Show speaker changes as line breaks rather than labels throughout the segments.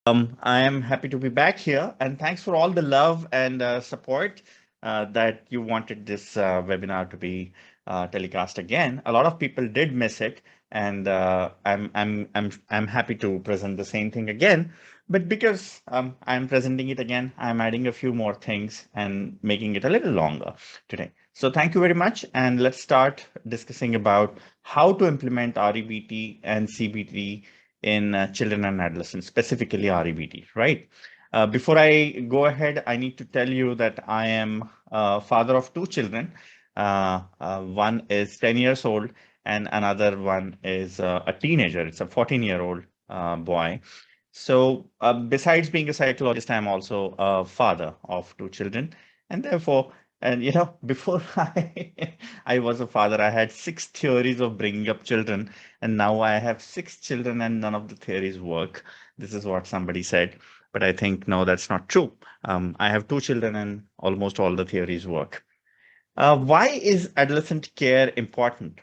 I am happy to be back here, and thanks for all the love and support that you wanted this webinar to be telecast again. A lot of people did miss it, and I'm happy to present the same thing again. But because I'm presenting it again, I'm adding a few more things and making it a little longer today. So thank you very much, and let's start discussing about how to implement REBT and CBT in children and adolescents, specifically REBT, right? Before I go ahead, I need to tell you that I am a father of two children. One is 10 years old and another one is a teenager. It's a 14-year-old boy. So besides being a psychologist, I'm also a father of two children. And therefore, before I was a father, I had six theories of bringing up children. And now I have six children and none of the theories work. This is what somebody said. But I think, no, that's not true. I have two children and almost all the theories work. Why is adolescent care important?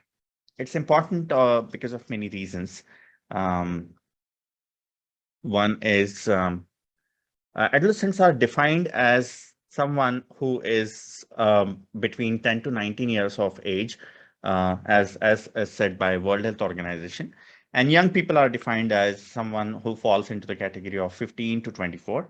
It's important because of many reasons. Um, One is adolescents are defined as someone who is between 10 to 19 years of age, as said by World Health Organization. And young people are defined as someone who falls into the category of 15 to 24.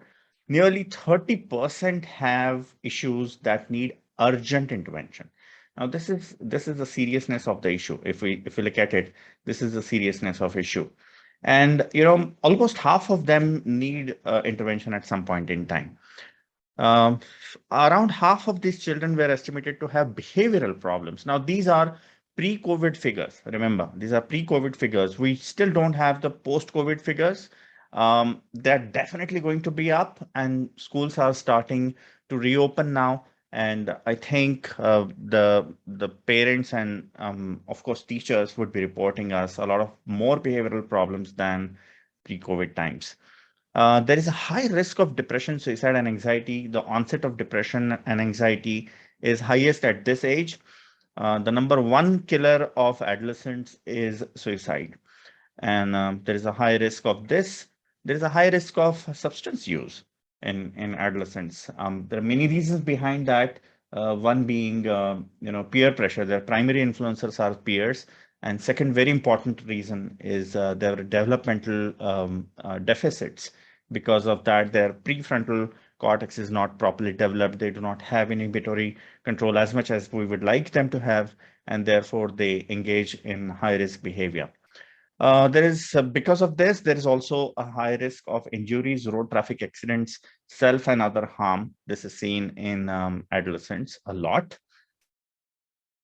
Nearly 30% have issues that need urgent intervention. Now, this is the seriousness of the issue. If we look at it, this is the seriousness of issue. And almost half of them need intervention at some point in time. Um, Around half of these children were estimated to have behavioral problems. Now, these are pre-COVID figures. Remember, these are pre-COVID figures. We still don't have the post-COVID figures. They're definitely going to be up, and schools are starting to reopen now. And I think the parents and of course teachers would be reporting us a lot of more behavioral problems than pre-COVID times. There is a high risk of depression, suicide, and anxiety. The onset of depression and anxiety is highest at this age. The number one killer of adolescents is suicide. And there is a high risk of this. There is a high risk of substance use in adolescents. There are many reasons behind that. One being, peer pressure. Their primary influencers are peers. And second, very important reason is their developmental deficits. Because of that, their prefrontal cortex is not properly developed. They do not have inhibitory control as much as we would like them to have, and therefore they engage in high risk behavior. There is because of this, there is also a high risk of injuries, road traffic accidents, self and other harm. This is seen in adolescents a lot.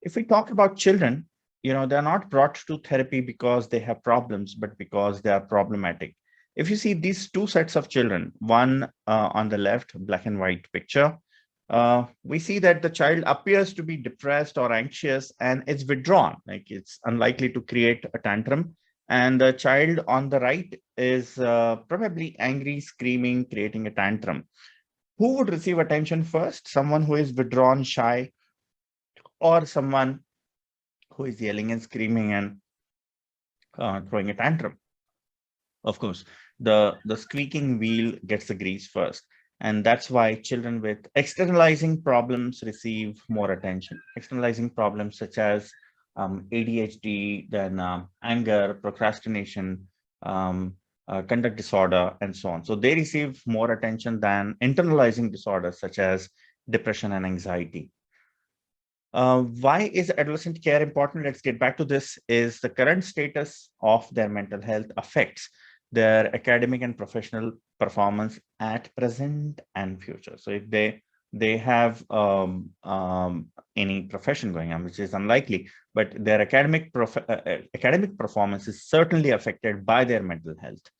If we talk about children, they're not brought to therapy because they have problems, but because they are problematic. If you see these two sets of children, one on the left, black and white picture, we see that the child appears to be depressed or anxious and it's withdrawn, like it's unlikely to create a tantrum. And the child on the right is probably angry, screaming, creating a tantrum. Who would receive attention first? Someone who is withdrawn, shy, or someone who is yelling and screaming and throwing a tantrum? Of course, the squeaking wheel gets the grease first. And that's why children with externalizing problems receive more attention. Externalizing problems such as ADHD, then anger, procrastination, conduct disorder, and so on. So they receive more attention than internalizing disorders such as depression and anxiety. Why is adolescent care important? Let's get back to this. Is the current status of their mental health affects their academic and professional performance at present and future. So if they have any profession going on, which is unlikely, but their academic performance is certainly affected by their mental health.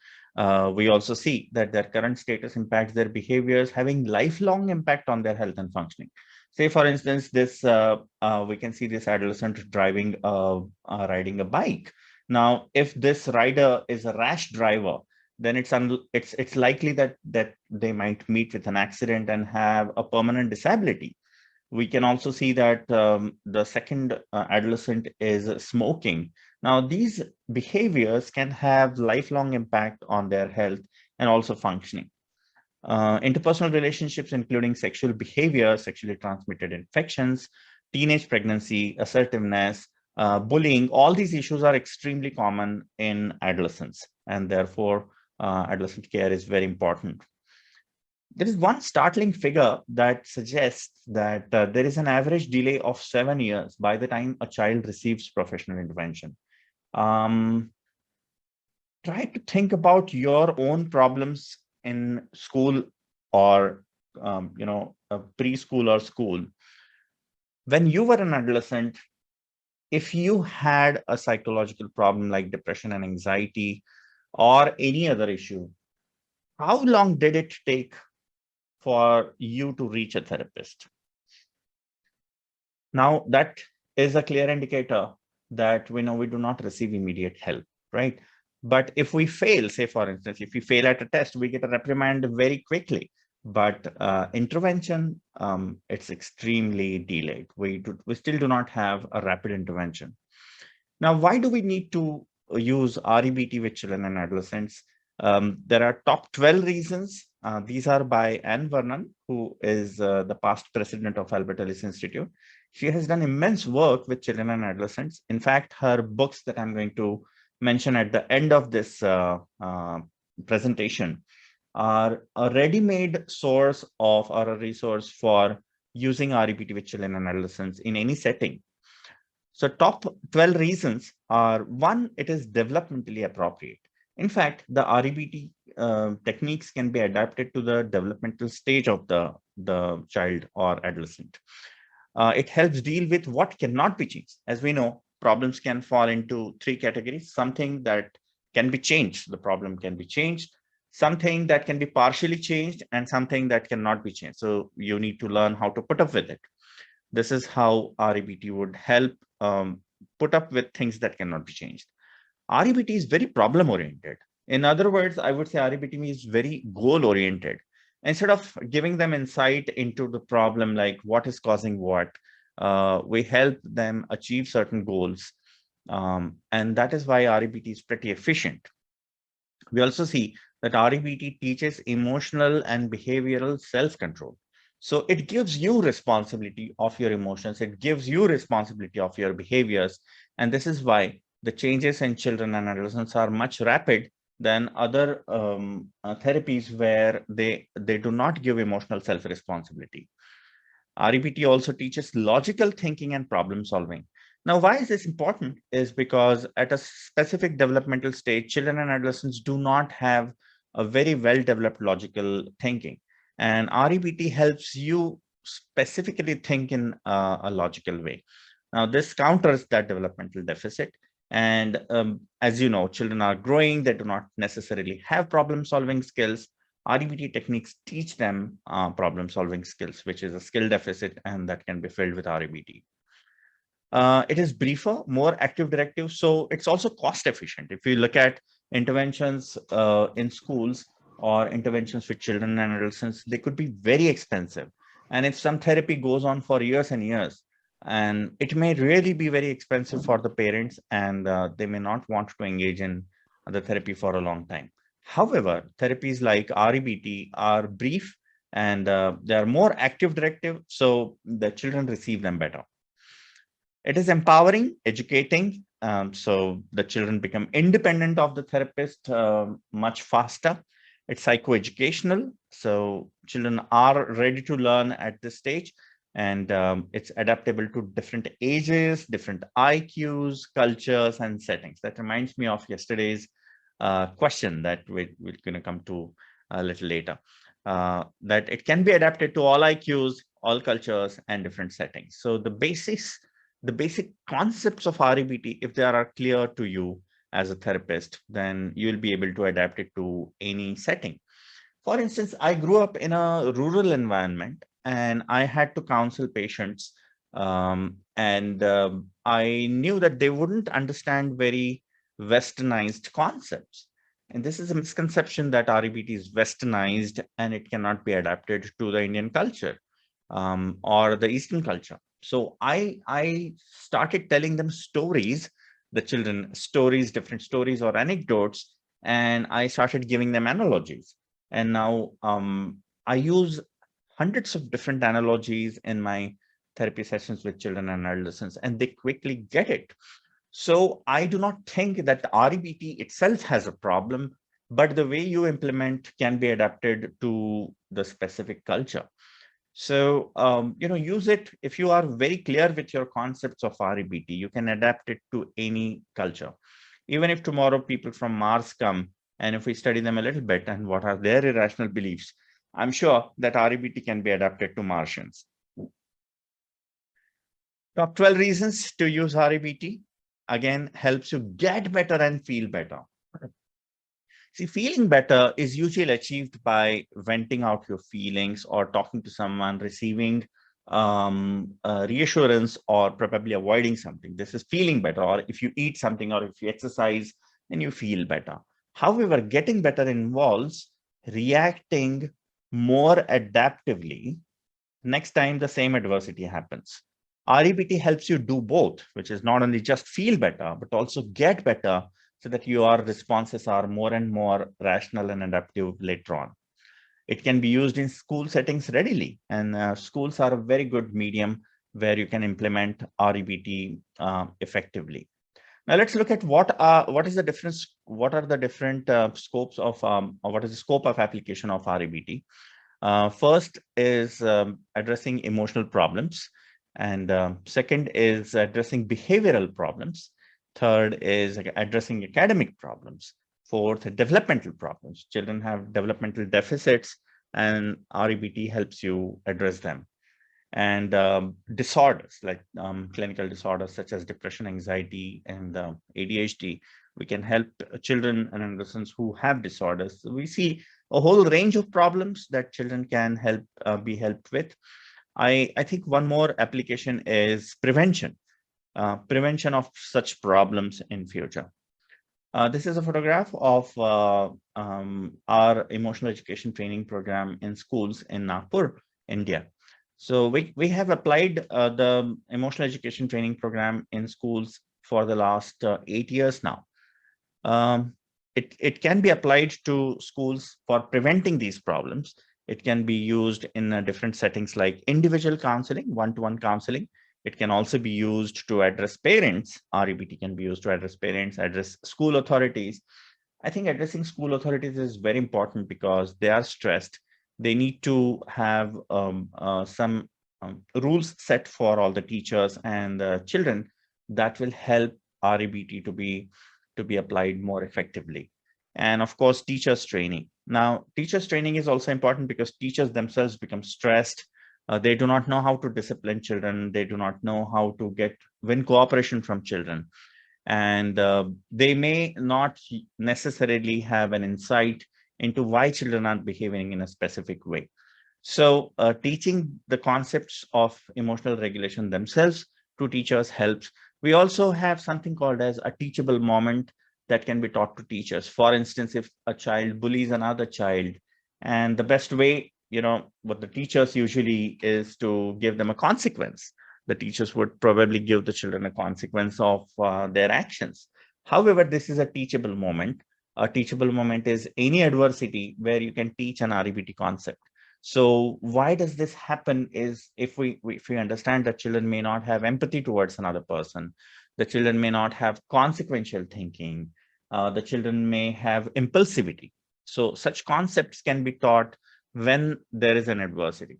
We also see that their current status impacts their behaviors, having lifelong impact on their health and functioning. Say, for instance, this we can see this adolescent riding a bike. Now, if this rider is a rash driver, then it's likely that they might meet with an accident and have a permanent disability. We can also see that the second adolescent is smoking. Now, these behaviors can have lifelong impact on their health and also functioning. Interpersonal relationships, including sexual behavior, sexually transmitted infections, teenage pregnancy, assertiveness, bullying, all these issues are extremely common in adolescents, and therefore adolescent care is very important. There is one startling figure that suggests that there is an average delay of 7 years by the time a child receives professional intervention. Um, Try to think about your own problems in school or a preschool or school. When you were an adolescent, if you had a psychological problem like depression and anxiety or any other issue, how long did it take for you to reach a therapist? Now, that is a clear indicator that we know we do not receive immediate help, right? But if we fail, say, for instance, if we fail at a test, we get a reprimand very quickly. But intervention, it's extremely delayed. We still do not have a rapid intervention. Now, why do we need to use REBT with children and adolescents? There are top 12 reasons. These are by Anne Vernon, who is the past president of Albert Ellis Institute. She has done immense work with children and adolescents. In fact, her books that I'm going to mention at the end of this presentation are a ready-made source of or a resource for using REBT with children and adolescents in any setting. So top 12 reasons are: one, it is developmentally appropriate. In fact, the REBT techniques can be adapted to the developmental stage of the child or adolescent. It helps deal with what cannot be changed. As we know, problems can fall into three categories: something that can be changed, the problem can be changed; something that can be partially changed; and something that cannot be changed. So you need to learn how to put up with it. This is how REBT would help put up with things that cannot be changed. REBT is very problem oriented. In other words, I would say REBT is very goal oriented. Instead of giving them insight into the problem, like what is causing what, we help them achieve certain goals. And that is why REBT is pretty efficient. We also see that REBT teaches emotional and behavioral self-control. So it gives you responsibility of your emotions. It gives you responsibility of your behaviors. And this is why the changes in children and adolescents are much rapid than other therapies where they do not give emotional self-responsibility. REBT also teaches logical thinking and problem solving. Now, why is this important? Is because at a specific developmental stage, children and adolescents do not have a very well-developed logical thinking. And REBT helps you specifically think in a logical way. Now, this counters that developmental deficit. And as you know, children are growing, they do not necessarily have problem-solving skills. REBT techniques teach them problem-solving skills, which is a skill deficit, and that can be filled with REBT. It is briefer, more active directive, so it's also cost efficient. If you look at interventions in schools or interventions with children and adolescents, they could be very expensive. And if some therapy goes on for years and years, and it may really be very expensive for the parents, and they may not want to engage in the therapy for a long time. However, therapies like REBT are brief and they are more active directive, so the children receive them better. It is empowering, educating, so the children become independent of the therapist much faster. It's psychoeducational, so children are ready to learn at this stage, and it's adaptable to different ages, different IQs, cultures, and settings. That reminds me of yesterday's question that we're going to come to a little later, that it can be adapted to all IQs, all cultures, and different settings. So the basic concepts of REBT, if they are clear to you as a therapist, then you'll be able to adapt it to any setting. For instance, I grew up in a rural environment and I had to counsel patients, and I knew that they wouldn't understand very westernized concepts. And this is a misconception that REBT is westernized and it cannot be adapted to the Indian culture or the Eastern culture. So I started telling them stories, the children stories, different stories or anecdotes and I started giving them analogies. And now I use hundreds of different analogies in my therapy sessions with children and adolescents, and they quickly get it. So I do not think that the REBT itself has a problem, but the way you implement can be adapted to the specific culture. So, use it if you are very clear with your concepts of REBT, you can adapt it to any culture. Even if tomorrow people from Mars come, and if we study them a little bit and what are their irrational beliefs, I'm sure that REBT can be adapted to Martians. Top 12 reasons to use REBT, again, helps you get better and feel better. See, feeling better is usually achieved by venting out your feelings or talking to someone, receiving reassurance, or probably avoiding something. This is feeling better. Or if you eat something or if you exercise, then you feel better. However, getting better involves reacting more adaptively next time the same adversity happens. REBT helps you do both, which is not only just feel better, but also get better so that your responses are more and more rational and adaptive later on. It can be used in school settings readily, and schools are a very good medium where you can implement REBT effectively. Now let's look at what is the difference. What are the different scopes of, or what is the scope of application of REBT? First is addressing emotional problems, and second is addressing behavioral problems. Third is addressing academic problems. Fourth, developmental problems. Children have developmental deficits, and REBT helps you address them. And disorders like clinical disorders such as depression, anxiety, and ADHD. We can help children and adolescents who have disorders. So we see a whole range of problems that children can be helped with. I think one more application is prevention, prevention of such problems in future. This is a photograph of our emotional education training program in schools in Nagpur, India. So we have applied the emotional education training program in schools for the last 8 years now. It can be applied to schools for preventing these problems. It can be used in different settings like individual counseling, one-to-one counseling. It can also be used to address parents. REBT can be used to address parents, address school authorities. I think addressing school authorities is very important because they are stressed. They need to have some rules set for all the teachers and the children that will help REBT to be applied more effectively. And of course, teachers training. Now, teachers training is also important because teachers themselves become stressed. They do not know how to discipline children. They do not know how to win cooperation from children. And they may not necessarily have an insight into why children are behaving in a specific way. So teaching the concepts of emotional regulation themselves to teachers helps. We also have something called as a teachable moment that can be taught to teachers. For instance, if a child bullies another child, and the best way, what the teachers usually is to give them a consequence. The teachers would probably give the children a consequence of their actions. However, this is a teachable moment. A teachable moment is any adversity where you can teach an REBT concept. So why does this happen is if we understand that children may not have empathy towards another person, the children may not have consequential thinking, the children may have impulsivity. So such concepts can be taught when there is an adversity.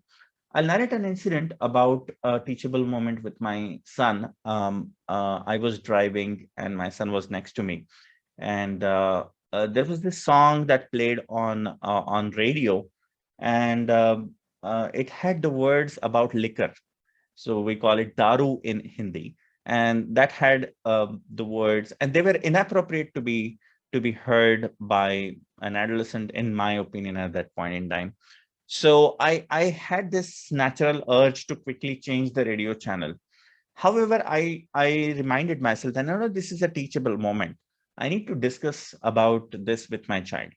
I'll narrate an incident about a teachable moment with my son. I was driving and my son was next to me. And there was this song that played on radio, and it had the words about liquor. So we call it daru in Hindi, and that had the words, and they were inappropriate to be heard by an adolescent, in my opinion, at that point in time. So I had this natural urge to quickly change the radio channel. However, I reminded myself that no, this is a teachable moment. I need to discuss about this with my child.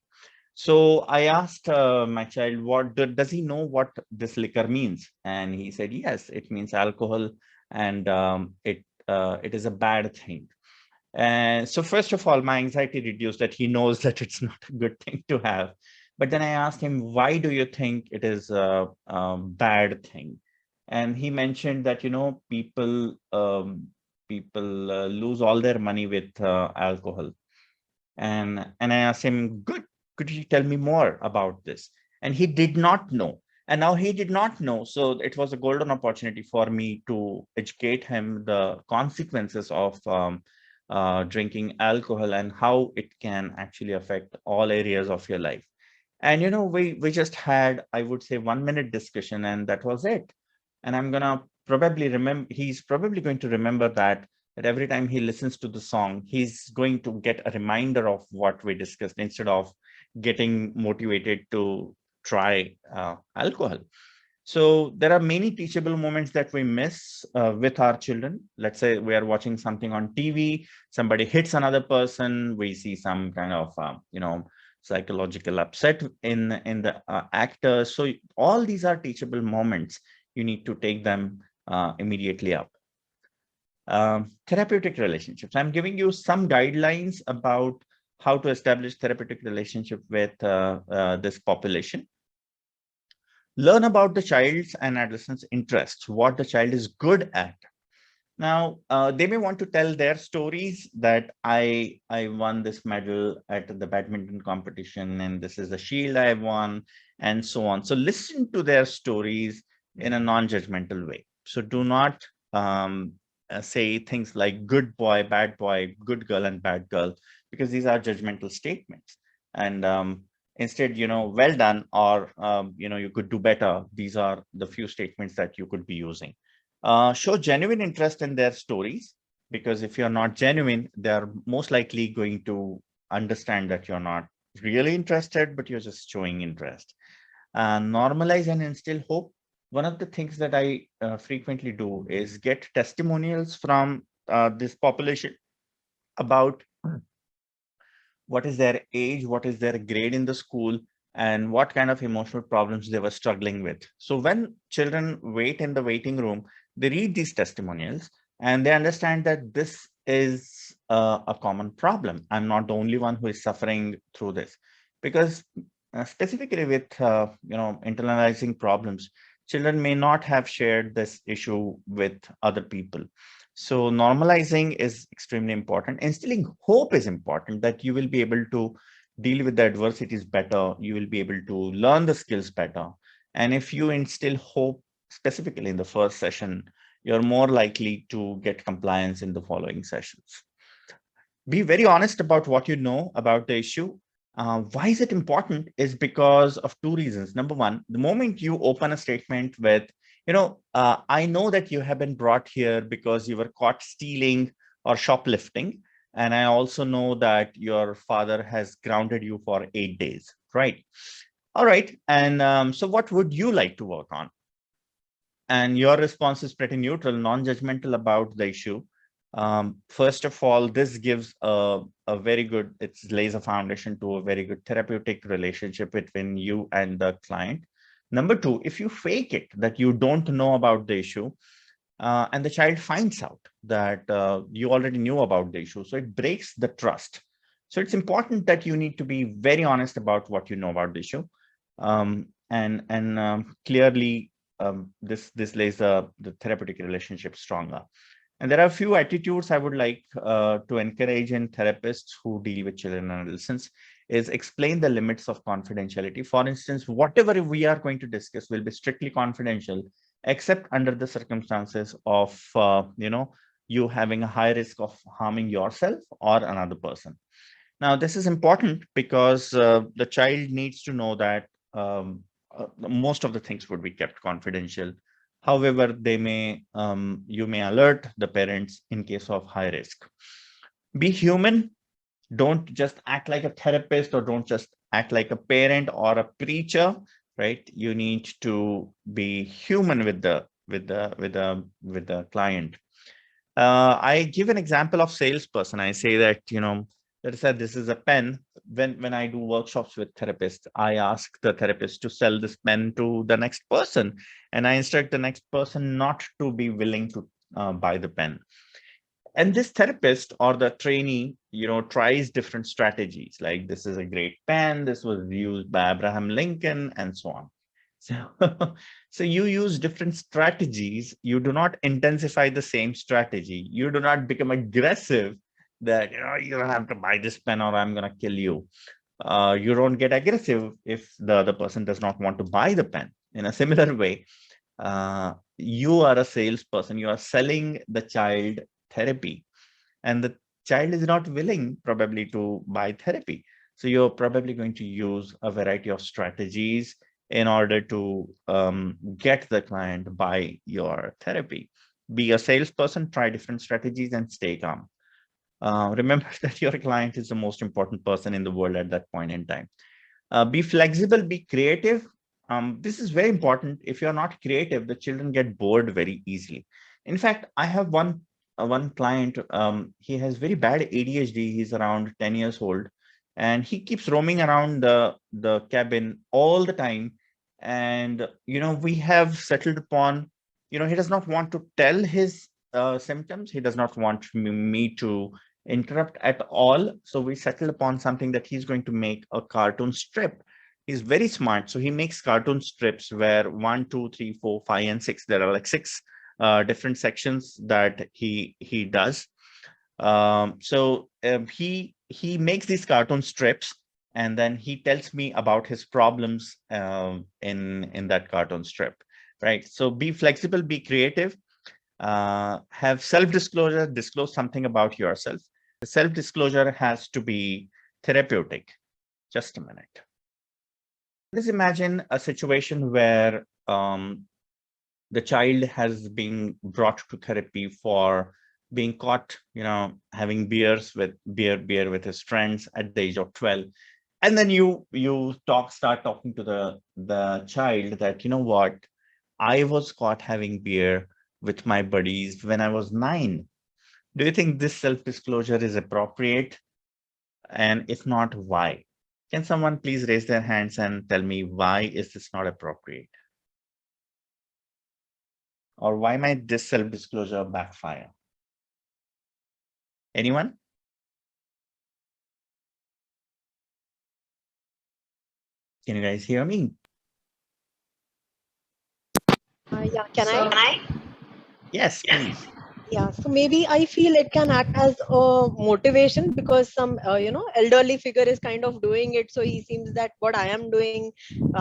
So I asked my child, does he know what this liquor means? And he said, yes, it means alcohol, and it is a bad thing. And so first of all, my anxiety reduced that he knows that it's not a good thing to have. But then I asked him, why do you think it is a bad thing? And he mentioned that, people lose all their money with alcohol. And I asked him, good, could you tell me more about this? And he did not know. And now he did not know. So it was a golden opportunity for me to educate him the consequences of drinking alcohol and how it can actually affect all areas of your life. And we just had, I would say, 1 minute discussion, and that was it. And I'm gonna probably remember. He's probably going to remember that every time he listens to the song, he's going to get a reminder of what we discussed instead of getting motivated to try alcohol. So there are many teachable moments that we miss with our children. Let's say we are watching something on TV, somebody hits another person, we see some kind of, psychological upset in the actors. So all these are teachable moments. You need to take them immediately up. Therapeutic relationships. I'm giving you some guidelines about how to establish therapeutic relationship with this population. Learn about the child's and adolescent's interests, what the child is good at. Now, they may want to tell their stories that I won this medal at the badminton competition, and this is the shield I won, and so on. So listen to their stories in a non-judgmental way. So do not say things like good boy, good girl, and bad girl, because these are judgmental statements. And instead, well done, or you could do better. These are the few statements that you could be using. Show genuine interest in their stories, because if you're not genuine, they're most likely going to understand that you're not really interested, but you're just showing interest. Normalize and instill hope. One of the things that I frequently do is get testimonials from this population about what is their age, what is their grade in the school, and what kind of emotional problems they were struggling with. So when children wait in the waiting room, they read these testimonials and they understand that this is a common problem. I'm not the only one who is suffering through this. Because specifically with internalizing problems, children may not have shared this issue with other people. So normalizing is extremely important. Instilling hope is important, that you will be able to deal with the adversities better. You will be able to learn the skills better. And if you instill hope specifically in the first session, you're more likely to get compliance in the following sessions. Be very honest about what you know about the issue. Why is it important is because of two reasons. Number one, the moment you open a statement with, I know that you have been brought here because you were caught stealing or shoplifting. And I also know that your father has grounded you for 8 days, right? All right. And so what would you like to work on? And your response is pretty neutral, non-judgmental about the issue. First of all, this gives a very good, it lays a foundation to a very good therapeutic relationship between you and the client. Number two, if you fake it, that you don't know about the issue, and the child finds out that you already knew about the issue, so it breaks the trust. So it's important that you need to be very honest about what you know about the issue. And clearly, this lays the therapeutic relationship stronger. And there are a few attitudes I would like to encourage in therapists who deal with children and adolescents is explain the limits of confidentiality. For instance, whatever we are going to discuss will be strictly confidential, except under the circumstances of, you having a high risk of harming yourself or another person. Now, this is important because the child needs to know that most of the things would be kept confidential. However, you may alert the parents in case of high risk. Be human. Don't just act like a therapist, or don't just act like a parent or a preacher, right? You need to be human with the client. I give an example of salesperson. I say that, let's say this is a pen. When I do workshops with therapists, I ask the therapist to sell this pen to the next person, and I instruct the next person not to be willing to buy the pen. And this therapist or the trainee, tries different strategies, like this is a great pen, this was used by Abraham Lincoln, and so on. So, so you use different strategies. You do not intensify the same strategy. You do not become aggressive that, you don't have to buy this pen or I'm going to kill you. You don't get aggressive if the other person does not want to buy the pen. In a similar way, you are a salesperson. You are selling the child therapy, and the child is not willing probably to buy therapy. So you're probably going to use a variety of strategies in order to get the client buy your therapy. Be a salesperson, try different strategies, and stay calm. Remember that your client is the most important person in the world at that point in time. Be flexible, be creative. This is very important. If you're not creative, the children get bored very easily. In fact, I have one client. He has very bad ADHD. He's around 10 years old, and he keeps roaming around the cabin all the time. And we have settled upon, he does not want to tell his symptoms. He does not want me to interrupt at all. So we settled upon something that he's going to make a cartoon strip. He's very smart. So he makes cartoon strips where 1, 2, 3, 4, 5, and 6. There are like 6 different sections that he does. He makes these cartoon strips, and then he tells me about his problems in that cartoon strip. Right. So be flexible, be creative, have self-disclosure, disclose something about yourself. The self-disclosure has to be therapeutic. Just a minute. Let's imagine a situation where the child has been brought to therapy for being caught, having beer with his friends at the age of 12. And then you start talking to the child that, what, I was caught having beer with my buddies when I was 9. Do you think this self-disclosure is appropriate? And if not, why? Can someone please raise their hands and tell me why is this not appropriate? Or why might this self-disclosure backfire? Anyone? Can you guys hear me?
Yeah, can I?
Yes, please.
Yeah, so maybe I feel it can act as a motivation because some, elderly figure is kind of doing it. So he seems that what I am doing,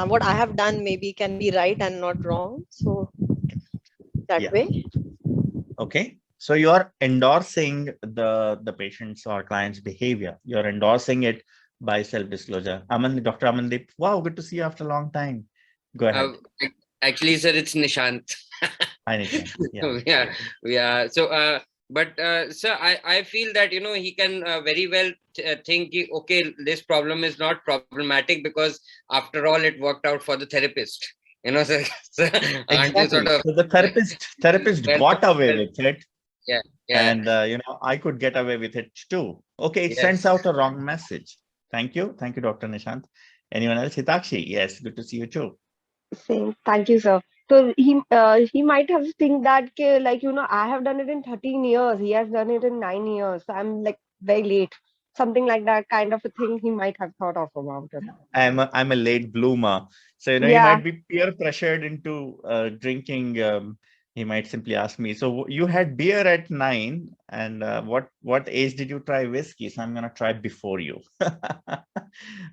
what I have done maybe can be right and not wrong. So that way.
Okay. So you're endorsing the patient's or client's behavior. You're endorsing it by self-disclosure. Dr. Amandeep, wow, good to see you after a long time. Go ahead.
Actually, sir, it's Nishant.
Hi, Nishant.
Yeah. So, sir, I feel that, he can very well think, okay, this problem is not problematic because after all, it worked out for the therapist. So,
Exactly. So the therapist got away with it.
Yeah.
And, I could get away with it too. Okay, it sends out a wrong message. Thank you. Thank you, Dr. Nishant. Anyone else? Hitakshi, yes, good to see you too.
Same. Thank you, sir. So he might have think that I have done it in 13 years. He has done it in 9 years. So I'm like very late. Something like that kind of a thing he might have thought of about it.
I'm a late bloomer. So, he
Yeah.
might be peer pressured into drinking. He might simply ask me, so you had beer at 9, and what age did you try whiskey? So I'm going to try before you.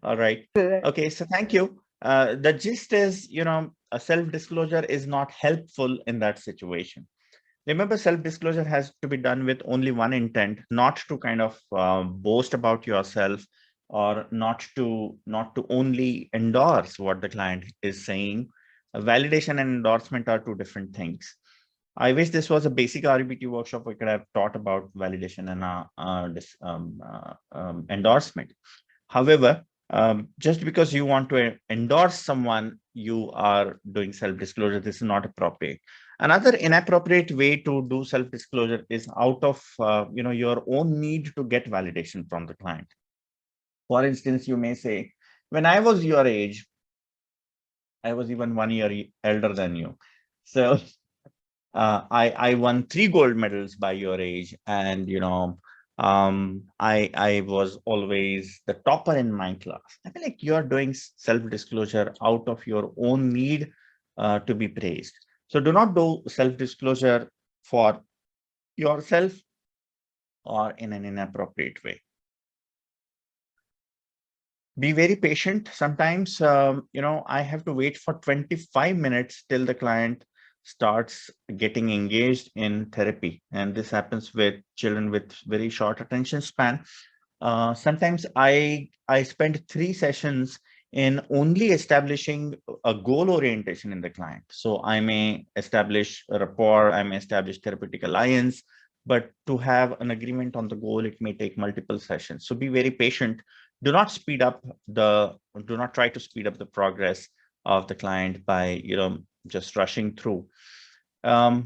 All right. Okay. So thank you. The gist is, a self-disclosure is not helpful in that situation. Remember, self-disclosure has to be done with only one intent, not to kind of boast about yourself, or not to only endorse what the client is saying. Validation and endorsement are two different things. I wish this was a basic REBT workshop. We could have taught about validation and endorsement. However, just because you want to endorse someone, you are doing self-disclosure. This is not appropriate. Another inappropriate way to do self-disclosure is out of your own need to get validation from the client. For instance, you may say, when I was your age, I was even 1 year elder than you. So I won 3 gold medals by your age, and I was always the topper in my class. I feel like you're doing self-disclosure out of your own need to be praised. So do not do self-disclosure for yourself or in an inappropriate way. Be very patient. Sometimes, I have to wait for 25 minutes till the client starts getting engaged in therapy. And this happens with children with very short attention span. Sometimes I spend 3 sessions in only establishing a goal orientation in the client. So I may establish a rapport, I may establish therapeutic alliance, but to have an agreement on the goal, it may take multiple sessions. So be very patient. Do not speed up do not try to speed up the progress of the client by, just rushing through.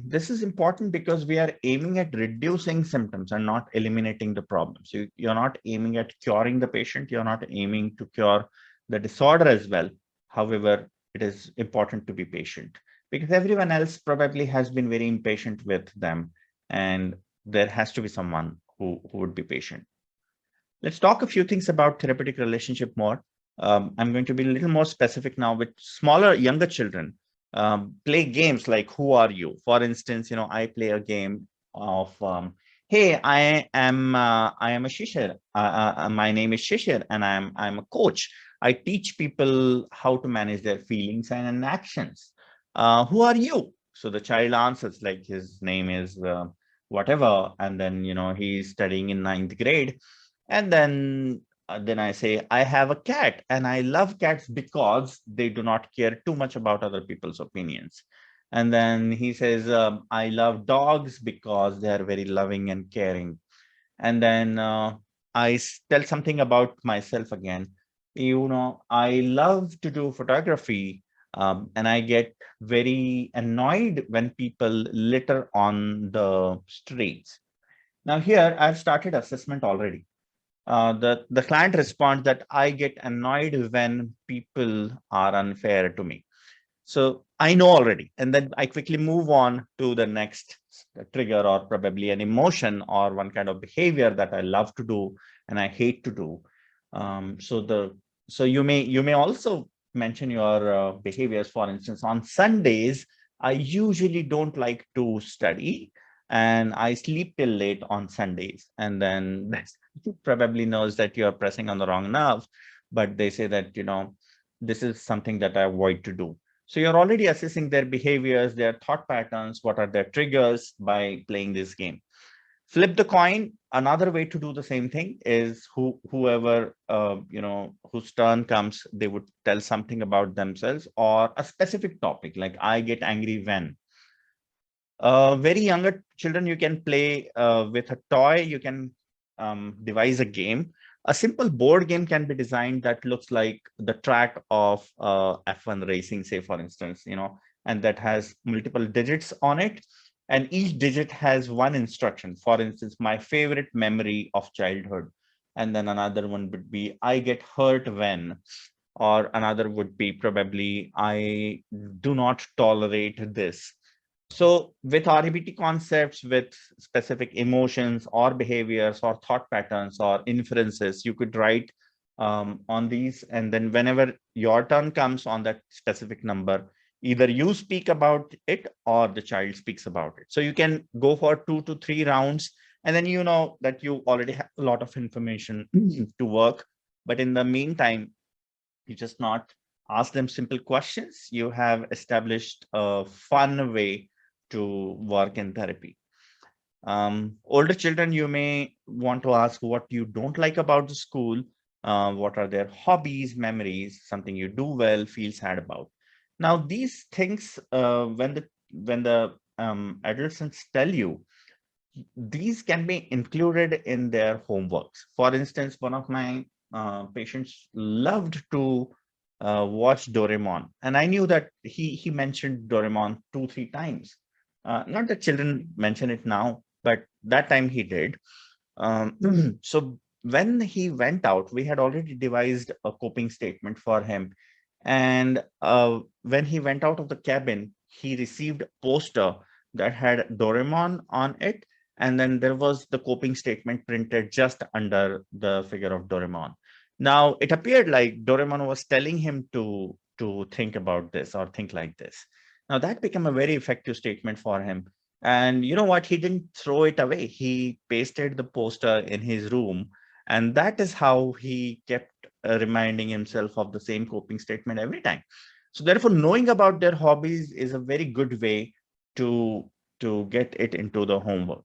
This is important because we are aiming at reducing symptoms and not eliminating the problem. So you're not aiming at curing the patient. You're not aiming to cure the disorder as well. However, it is important to be patient because everyone else probably has been very impatient with them, and there has to be someone who would be patient. Let's talk a few things about therapeutic relationship more. I'm going to be a little more specific now with smaller, younger children. Play games like "Who are you?" For instance, I play a game of "Hey, I am a Shishir. My name is Shishir, and I'm a coach. I teach people how to manage their feelings and actions. Who are you?" So the child answers like his name is whatever, and then he's studying in ninth grade, and then I say, I have a cat and I love cats because they do not care too much about other people's opinions. And then he says, I love dogs because they are very loving and caring. And then tell something about myself again. I love to do photography, and I get very annoyed when people litter on the streets. Now here I've started assessment already. The client responds that I get annoyed when people are unfair to me. So I know already, and then I quickly move on to the next trigger, or probably an emotion or one kind of behavior that I love to do and I hate to do. So you may also mention your behaviors. For instance, on Sundays, I usually don't like to study and I sleep till late on Sundays. And then probably knows that you're pressing on the wrong nerve, but they say that, this is something that I avoid to do. So you're already assessing their behaviors, their thought patterns, what are their triggers by playing this game. Flip the coin. Another way to do the same thing is whoever, whose turn comes, they would tell something about themselves or a specific topic, like I get angry when. Very younger children, you can play with a toy. You can devise a game. A simple board game can be designed that looks like the track of F1 racing, say, for instance, and that has multiple digits on it. And each digit has one instruction. For instance, my favorite memory of childhood. And then another one would be, I get hurt when. Or another would be probably, I do not tolerate this. So with REBT concepts, with specific emotions or behaviors or thought patterns or inferences, you could write on these. And then whenever your turn comes on that specific number, either you speak about it or the child speaks about it. So you can go for 2 to 3 rounds, and then you know that you already have a lot of information to work. But in the meantime, you just not ask them simple questions. You have established a fun way to work in therapy. Older children, you may want to ask what you don't like about the school, what are their hobbies, memories, something you do well, feel sad about. Now, these things, when the adolescents tell you, these can be included in their homeworks. For instance, one of my patients loved to watch Doraemon, and I knew that he mentioned Doraemon 2-3 times. Not that children mention it now, but that time he did. So when he went out, we had already devised a coping statement for him. And when he went out of the cabin, he received a poster that had Doraemon on it. And then there was the coping statement printed just under the figure of Doraemon. Now, it appeared like Doraemon was telling him to think about this or think like this. Now, that became a very effective statement for him. And you know what? He didn't throw it away. He pasted the poster in his room. And that is how he kept reminding himself of the same coping statement every time. So therefore, knowing about their hobbies is a very good way to, to get it into the homework.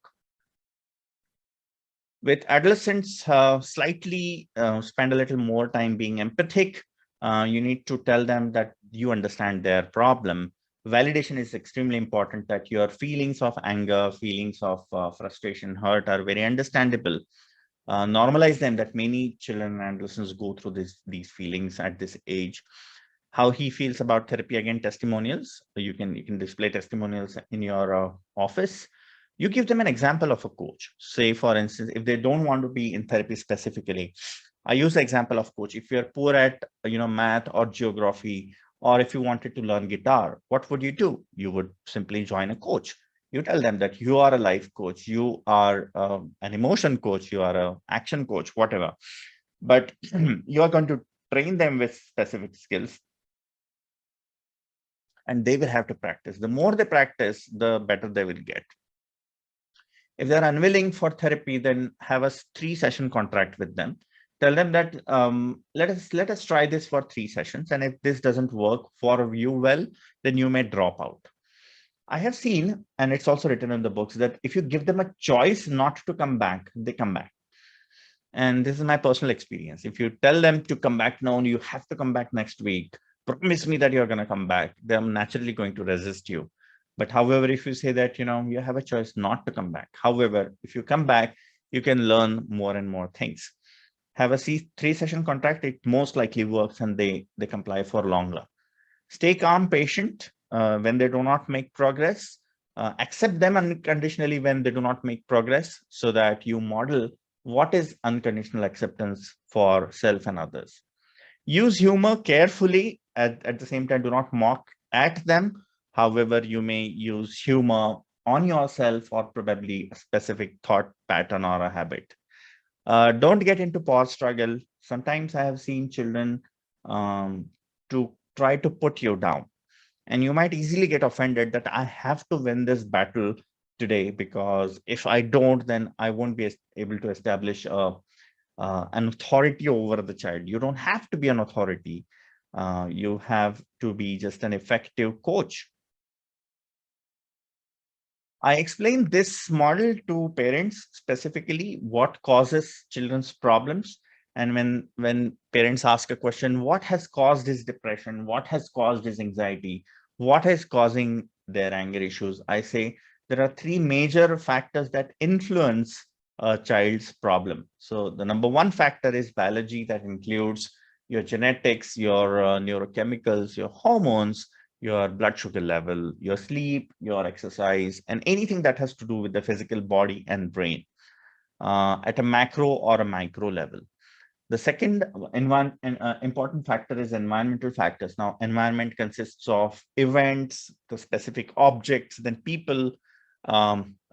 With adolescents, slightly spend a little more time being empathic. You need to tell them that you understand their problem. Validation is extremely important, that your feelings of anger, feelings of frustration, hurt are very understandable. Normalize them, that many children and adolescents go through these feelings at this age. How he feels about therapy, again, testimonials. So you can display testimonials in your office. You give them an example of a coach. Say, for instance, if they don't want to be in therapy specifically, I use the example of coach. If you're poor at math or geography, or if you wanted to learn guitar, what would you do? You would simply join a coach. You tell them that you are a life coach, you are an emotion coach, you are an action coach, whatever. But you are going to train them with specific skills, and they will have to practice. The more they practice, the better they will get. If they're unwilling for therapy, then have a 3-session contract with them. Tell them that let us try this for 3 sessions, and if this doesn't work for you well, then you may drop out. I have seen, and it's also written in the books, that if you give them a choice not to come back, they come back. And this is my personal experience. If you tell them to come back now, you have to come back next week, promise me that you're going to come back, they're naturally going to resist you. But however, if you say that, you have a choice not to come back. However, if you come back, you can learn more and more things. Have a 3-session contract, it most likely works, and they comply for longer. Stay calm, patient when they do not make progress. Accept them unconditionally when they do not make progress, so that you model what is unconditional acceptance for self and others. Use humor carefully. At the same time, do not mock at them. However, you may use humor on yourself or probably a specific thought pattern or a habit. Don't get into power struggle. Sometimes I have seen children to try to put you down, and you might easily get offended that I have to win this battle today, because if I don't, then I won't be able to establish an authority over the child. You don't have to be an authority. You have to be just an effective coach. I explained this model to parents, specifically what causes children's problems. And when parents ask a question, what has caused his depression? What has caused his anxiety? What is causing their anger issues? I say there are 3 major factors that influence a child's problem. So the number 1 factor is biology, that includes your genetics, your neurochemicals, your hormones, your blood sugar level, your sleep, your exercise, and anything that has to do with the physical body and brain at a macro or a micro level. The second important factor is environmental factors. Now, environment consists of events, the specific objects, then people,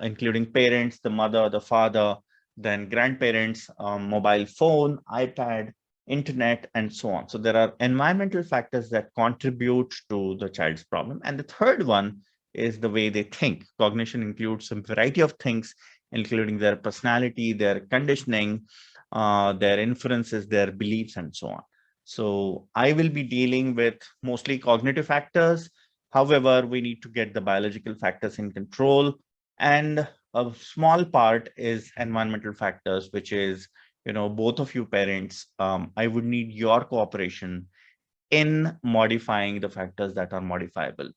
including parents, the mother, the father, then grandparents, mobile phone, iPad, internet, and so on. So there are environmental factors that contribute to the child's problem. And the third one is the way they think. Cognition includes some variety of things, including their personality, their conditioning, their inferences, their beliefs, and so on. So I will be dealing with mostly cognitive factors. However, we need to get the biological factors in control. And a small part is environmental factors, which is, both of you parents, I would need your cooperation in modifying the factors that are modifiable.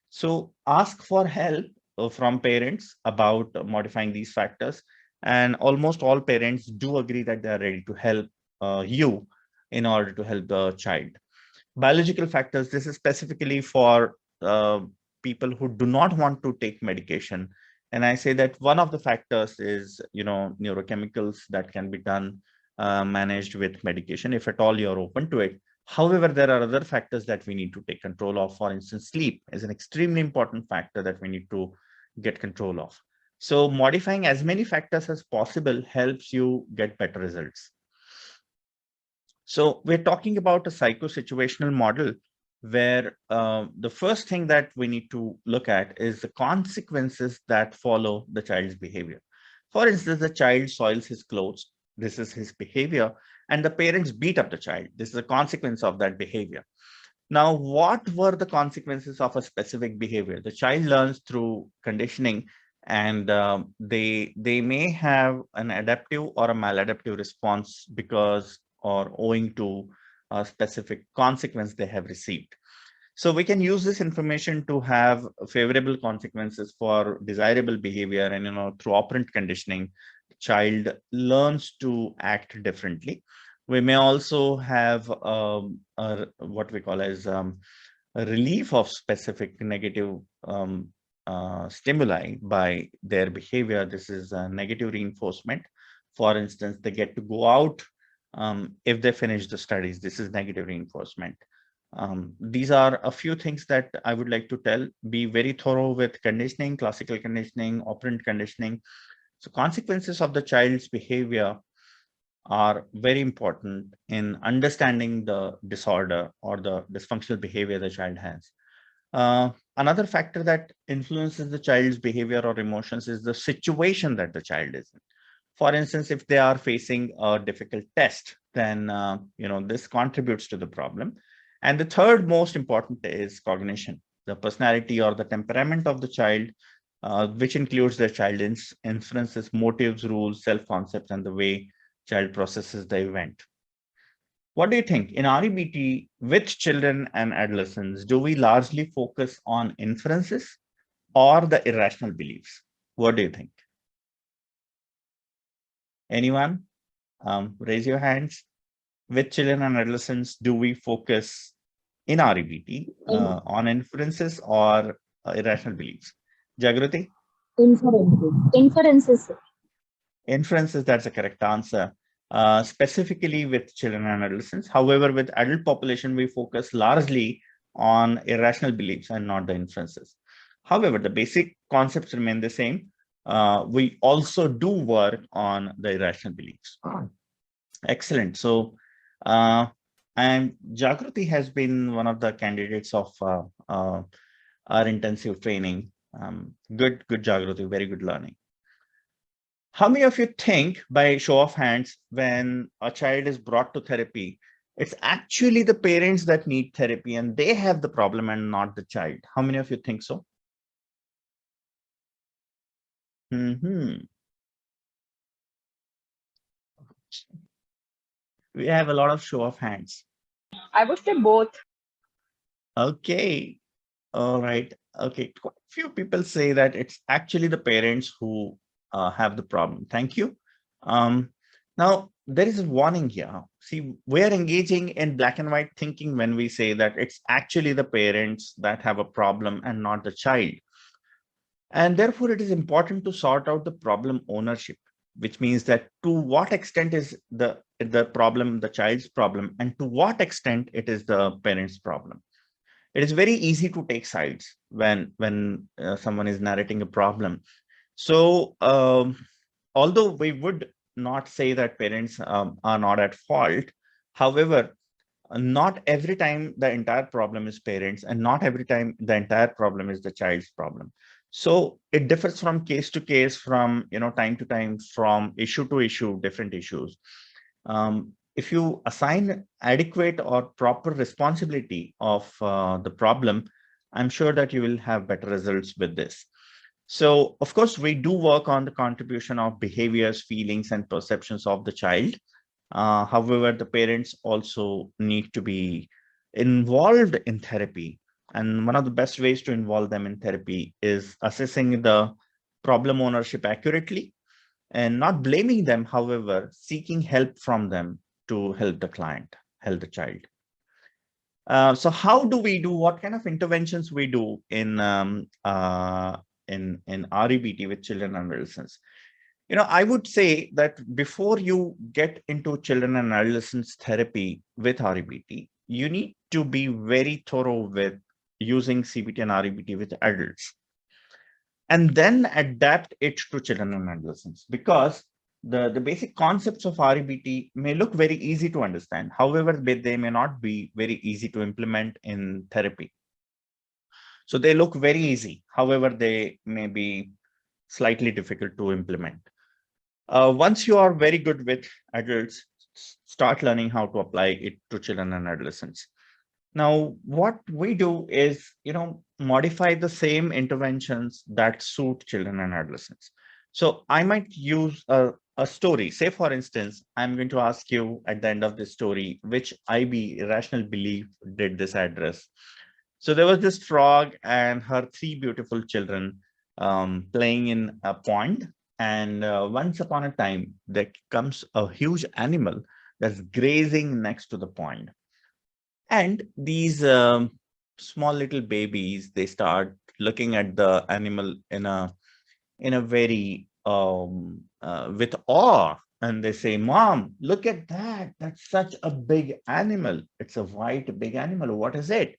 So ask for help from parents about modifying these factors. And almost all parents do agree that they are ready to help you in order to help the child. Biological factors, this is specifically for people who do not want to take medication. And I say that one of the factors is, neurochemicals that can be done, managed with medication, if at all you're open to it. However, there are other factors that we need to take control of. For instance, sleep is an extremely important factor that we need to get control of. So modifying as many factors as possible helps you get better results. So we're talking about a psychosituational model where the first thing that we need to look at is the consequences that follow the child's behavior. For instance, the child soils his clothes. This is his behavior, and the parents beat up the child. This is a consequence of that behavior. Now, what were the consequences of a specific behavior? The child learns through conditioning, and they may have an adaptive or a maladaptive response because or owing to a specific consequence they have received. So we can use this information to have favorable consequences for desirable behavior, and through operant conditioning, the child learns to act differently. We may also have what we call as a relief of specific negative stimuli by their behavior. This is a negative reinforcement. For instance, they get to go out if they finish the studies. This is negative reinforcement. These are a few things that I would like to tell. Be very thorough with conditioning, classical conditioning, operant conditioning. So consequences of the child's behavior are very important in understanding the disorder or the dysfunctional behavior the child has. Another factor that influences the child's behavior or emotions is the situation that the child is in. For instance, if they are facing a difficult test, then this contributes to the problem. And the third most important is cognition, the personality or the temperament of the child, which includes the child's inferences, motives, rules, self-concepts, and the way child processes the event. What do you think? In REBT, with children and adolescents, do we largely focus on inferences or the irrational beliefs? What do you think? Anyone? Raise your hands. With children and adolescents, do we focus in REBT on inferences or irrational beliefs? Jagruti?
Inferences.
Inferences, that's a correct answer. Specifically with children and adolescents. However, with adult population, we focus largely on irrational beliefs and not the inferences. However, the basic concepts remain the same. We also do work on the irrational beliefs. Excellent. So, and Jagruti has been one of the candidates of our intensive training. Good Jagruti, very good learning. How many of you think, by show of hands, when a child is brought to therapy, it's actually the parents that need therapy and they have the problem and not the child? How many of you think so? We have a lot of show of hands.
I would say both.
Okay. All right. Okay. Quite a few people say that it's actually the parents who have the problem. Thank you. Now, there is a warning here. See, we're engaging in black and white thinking when we say that it's actually the parents that have a problem and not the child. And therefore, it is important to sort out the problem ownership, which means that to what extent is the problem the child's problem, and to what extent it is the parent's problem. It is very easy to take sides when someone is narrating a problem. So although we would not say that parents are not at fault, however, not every time the entire problem is parents, and not every time the entire problem is the child's problem. So it differs from case to case, from time to time, from issue to issue, different issues. If you assign adequate or proper responsibility of the problem, I'm sure that you will have better results with this. So, of course, we do work on the contribution of behaviors, feelings, and perceptions of the child. However, the parents also need to be involved in therapy. And one of the best ways to involve them in therapy is assessing the problem ownership accurately and not blaming them, however, seeking help from them to help the client, help the child. So how do we do, what kind of interventions we do in REBT with children and adolescents? I would say that before you get into children and adolescents therapy with REBT, you need to be very thorough with using CBT and REBT with adults. and then adapt it to children and adolescents, because the basic concepts of REBT may look very easy to understand. However, they may not be very easy to implement in therapy. So they look very easy. However, they may be slightly difficult to implement. Once you are very good with adults, start learning how to apply it to children and adolescents. Now, what we do is, modify the same interventions that suit children and adolescents. So I might use a story. Say, for instance, I'm going to ask you at the end of this story, which IB, irrational belief, did this address. So there was this frog and her three beautiful children playing in a pond. And once upon a time, there comes a huge animal that's grazing next to the pond. And these small little babies, they start looking at the animal in a very with awe, and they say, "Mom, look at that! That's such a big animal. It's a white big animal. What is it?"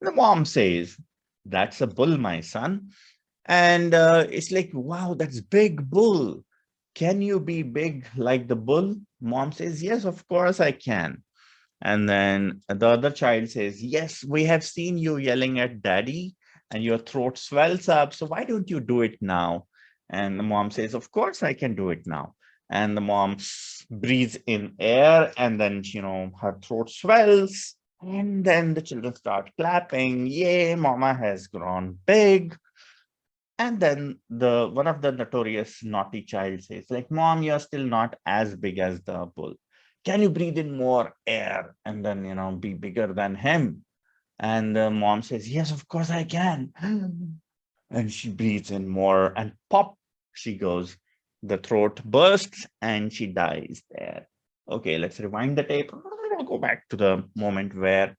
The mom says, "That's a bull, my son." And it's like, "Wow, that's big bull. Can you be big like the bull?" Mom says, "Yes, of course I can." And then the other child says, "Yes, we have seen you yelling at daddy and your throat swells up. So why don't you do it now?" And the mom says, "Of course I can do it now." And the mom breathes in air, and then, her throat swells. And then the children start clapping. Yay, mama has grown big. And then the one of the notorious naughty child says, like, "Mom, you're still not as big as the bull. Can you breathe in more air and then, be bigger than him?" And the mom says, "Yes, of course I can." And she breathes in more, and pop, she goes. The throat bursts and she dies there. Okay, let's rewind the tape. Go back to the moment where,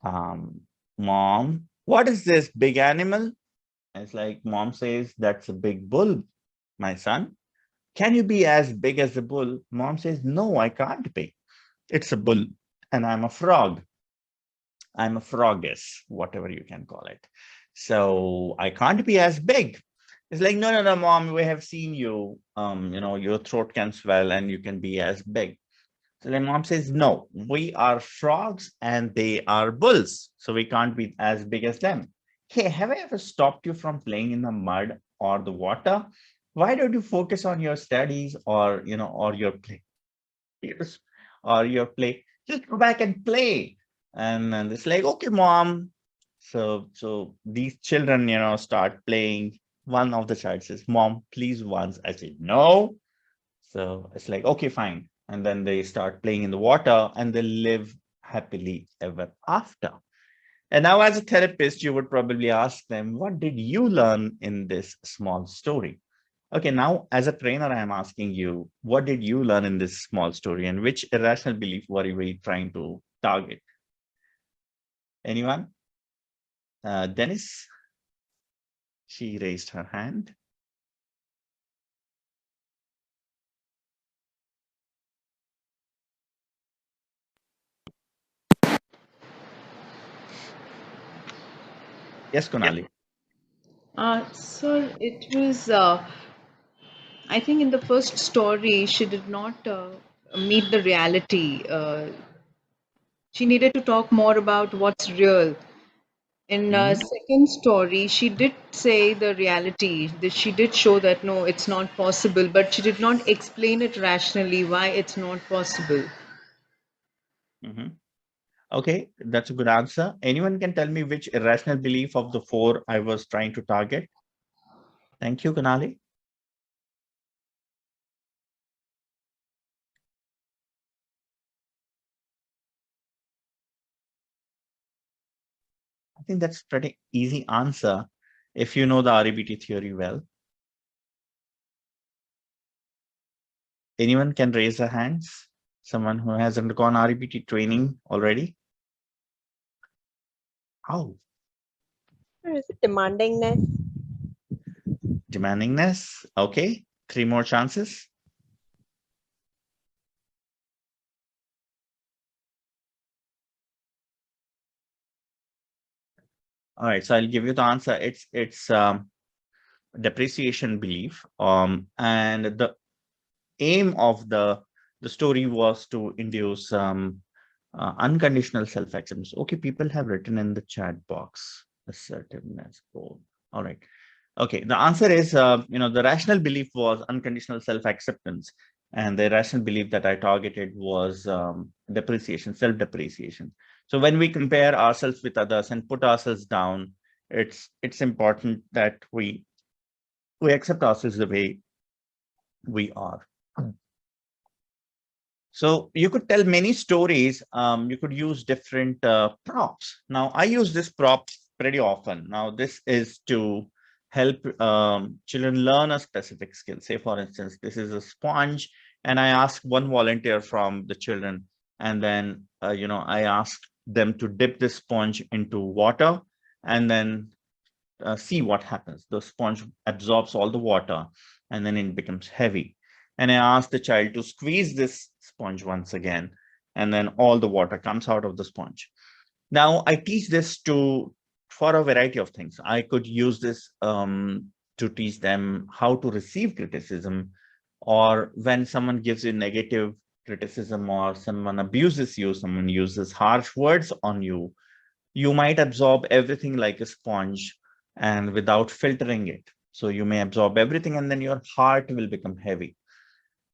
"Mom, what is this big animal?" It's like, mom says, "That's a big bull, my son. Can you be as big as the bull?" Mom says, "No, I can't be. It's a bull and I'm a frog. I'm a frogess, whatever you can call it. So I can't be as big." It's like, "No, no, no, mom, we have seen you. Your throat can swell and you can be as big." So the mom says, "No, we are frogs and they are bulls. So we can't be as big as them. Hey, have I ever stopped you from playing in the mud or the water? Why don't you focus on your studies or your play? Yes, or your play. Just go back and play." And it's like, "Okay, mom." So these children, start playing. One of the child says, "Mom, please once." I say, "No." So it's like, "Okay, fine." And then they start playing in the water and they live happily ever after. And now, as a therapist, you would probably ask them, "What did you learn in this small story?" Okay, now as a trainer, I am asking you, what did you learn in this small story, and which irrational belief were we trying to target? Anyone? Dennis, she raised her hand. Yes, Kunali.
So it was, I think in the first story, she did not meet the reality. She needed to talk more about what's real. In
Mhm.
second story, she did say the reality, that she did show that no, it's not possible, but she did not explain it rationally why it's not possible.
Mhm. Okay, that's a good answer. Anyone can tell me which irrational belief of the four I was trying to target? Thank you, Kunali. I think that's pretty easy answer if you know the REBT theory well. Anyone can raise their hands? Someone who has undergone REBT training already? How?
Or is it demandingness?
Demandingness. Okay, three more chances. All right, so I'll give you the answer. It's depreciation belief. And the aim of the story was to induce unconditional self-acceptance. Okay, people have written in the chat box assertiveness goal. All right. Okay, the answer is, the rational belief was unconditional self-acceptance, and the irrational belief that I targeted was depreciation, self-depreciation. So when we compare ourselves with others and put ourselves down, it's important that we accept ourselves the way we are. So you could tell many stories. You could use different props. Now, I use this prop pretty often. Now, this is to help children learn a specific skill. Say, for instance, this is a sponge, and I ask one volunteer from the children, and then, I ask them to dip this sponge into water and then see what happens. The sponge absorbs all the water and then it becomes heavy. And I ask the child to squeeze this sponge once again, and then all the water comes out of the sponge. Now, I teach this for a variety of things. I could use this to teach them how to receive criticism, or when someone gives you negative criticism, or someone abuses you, someone uses harsh words on you, you might absorb everything like a sponge and without filtering it. So you may absorb everything and then your heart will become heavy.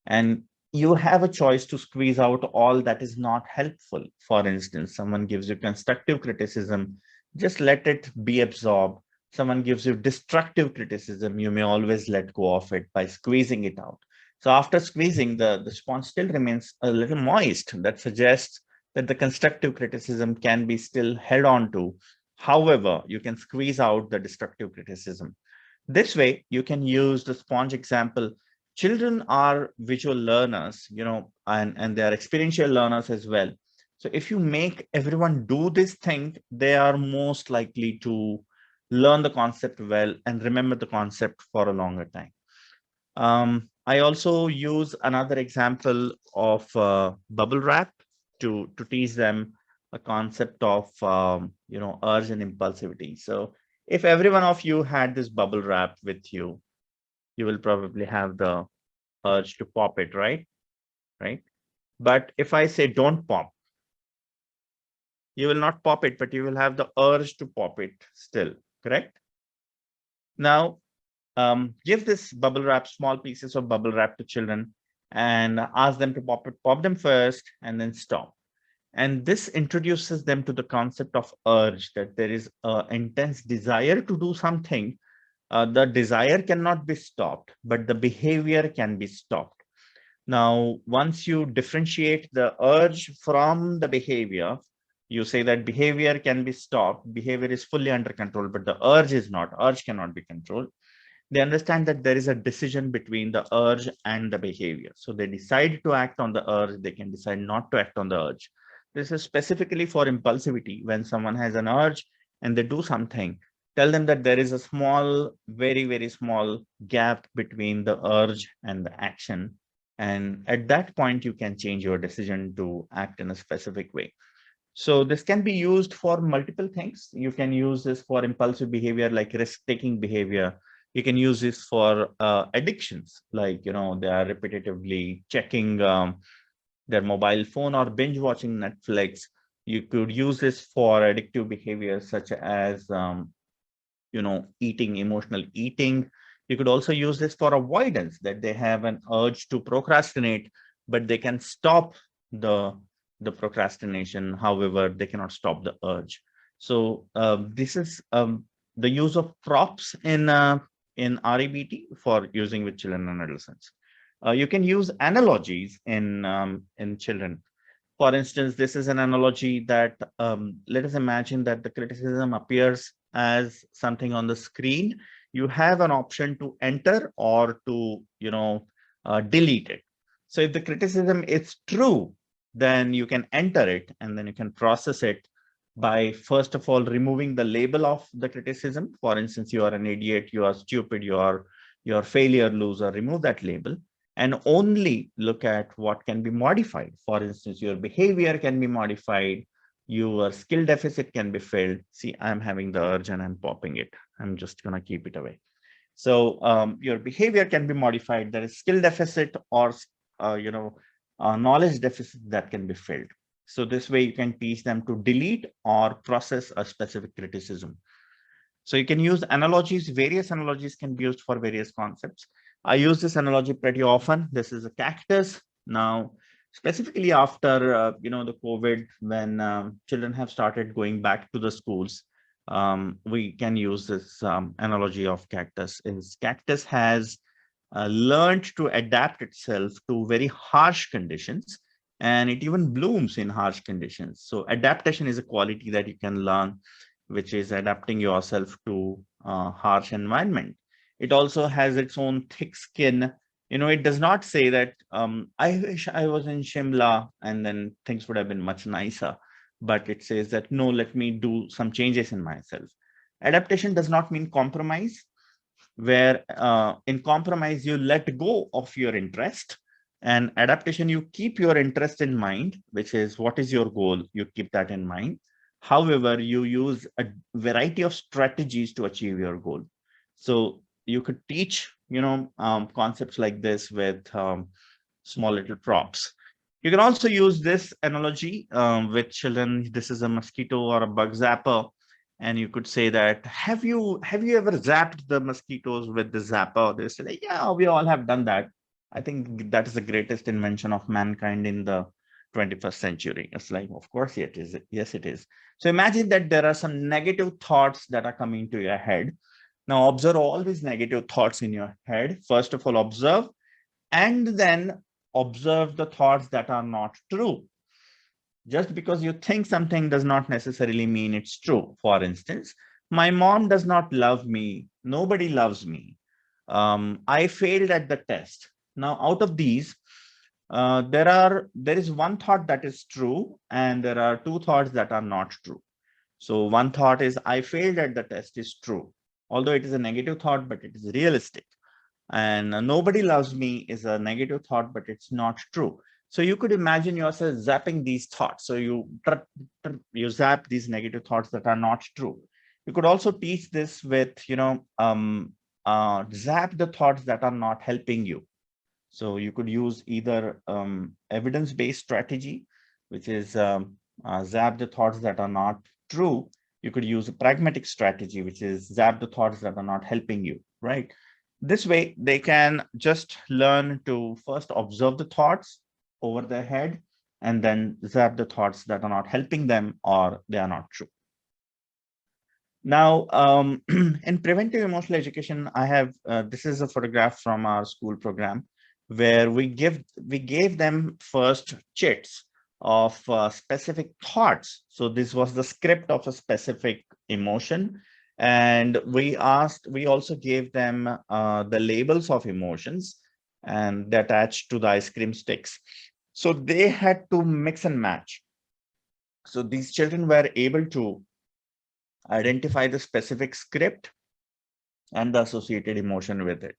And you have a choice to squeeze out all that is not helpful. For instance, someone gives you constructive criticism, just let it be absorbed. Someone gives you destructive criticism, you may always let go of it by squeezing it out. So after squeezing, the sponge still remains a little moist. That suggests that the constructive criticism can be still held on to. However, you can squeeze out the destructive criticism. This way, you can use the sponge example. Children are visual learners, and they are experiential learners as well. So if you make everyone do this thing, they are most likely to learn the concept well and remember the concept for a longer time. I also use another example of bubble wrap to teach them a concept of urge and impulsivity. So if every one of you had this bubble wrap with you, you will probably have the urge to pop it, right? Right. But if I say don't pop, you will not pop it, but you will have the urge to pop it still, correct? Now, give this bubble wrap, small pieces of bubble wrap to children and ask them to pop them first and then stop. And this introduces them to the concept of urge, that there is an intense desire to do something. The desire cannot be stopped, but the behavior can be stopped. Now, once you differentiate the urge from the behavior, you say that behavior can be stopped, behavior is fully under control, but the urge is not, urge cannot be controlled. They understand that there is a decision between the urge and the behavior. So they decide to act on the urge, they can decide not to act on the urge. This is specifically for impulsivity. When someone has an urge and they do something, tell them that there is a small, very, very small gap between the urge and the action. And at that point, you can change your decision to act in a specific way. So this can be used for multiple things. You can use this for impulsive behavior, like risk-taking behavior. You can use this for addictions, like, they are repetitively checking their mobile phone or binge watching Netflix. You could use this for addictive behaviors such as, eating, emotional eating. You could also use this for avoidance, that they have an urge to procrastinate, but they can stop the procrastination. However, they cannot stop the urge. So this is the use of props in REBT for using with children and adolescents. You can use analogies in children. For instance, this is an analogy that let us imagine that the criticism appears as something on the screen. You have an option to enter or to delete it. So if the criticism is true, then you can enter it and then you can process it by, first of all, removing the label of the criticism. For instance, you are an idiot, you are stupid, you are failure, loser. Remove that label and only look at what can be modified. For instance, your behavior can be modified, your skill deficit can be filled. See, I'm having the urge and I'm popping it. I'm just going to keep it away. So your behavior can be modified. There is skill deficit or knowledge deficit that can be filled. So this way you can teach them to delete or process a specific criticism. So you can use analogies. Various analogies can be used for various concepts. I use this analogy pretty often. This is a cactus. Now, specifically after the COVID, when children have started going back to the schools, we can use this analogy of cactus. Is cactus has learned to adapt itself to very harsh conditions, and it even blooms in harsh conditions. So adaptation is a quality that you can learn, which is adapting yourself to harsh environment. It also has its own thick skin. It does not say that I wish I was in Shimla and then things would have been much nicer, but it says that no, let me do some changes in myself. Adaptation does not mean compromise, where in compromise you let go of your interest, and adaptation you keep your interest in mind, which is what is your goal, you keep that in mind. However, you use a variety of strategies to achieve your goal. So you could teach concepts like this with small little props. You can also use this analogy with children. This is a mosquito or a bug zapper, and you could say that have you ever zapped the mosquitoes with the zapper? They say like, yeah, we all have done that. I think that is the greatest invention of mankind in the 21st century. It's like, of course it is. Yes, it is. So imagine that there are some negative thoughts that are coming to your head. Now observe all these negative thoughts in your head. First of all, observe, and then observe the thoughts that are not true. Just because you think something does not necessarily mean it's true. For instance, my mom does not love me. Nobody loves me. I failed at the test. Now, out of these, there is one thought that is true, and there are two thoughts that are not true. So one thought is I failed at the test is true, although it is a negative thought, but it is realistic. And nobody loves me is a negative thought, but it's not true. So you could imagine yourself zapping these thoughts. So you zap these negative thoughts that are not true. You could also teach this with, zap the thoughts that are not helping you. So you could use either evidence-based strategy, which is zap the thoughts that are not true. You could use a pragmatic strategy, which is zap the thoughts that are not helping you, right? This way, they can just learn to first observe the thoughts over their head and then zap the thoughts that are not helping them or they are not true. Now, in preventive emotional education, I have this is a photograph from our school program where we gave them first chits of specific thoughts. So this was the script of a specific emotion. And we also gave them the labels of emotions, and they attached to the ice cream sticks. So they had to mix and match. So these children were able to identify the specific script and the associated emotion with it.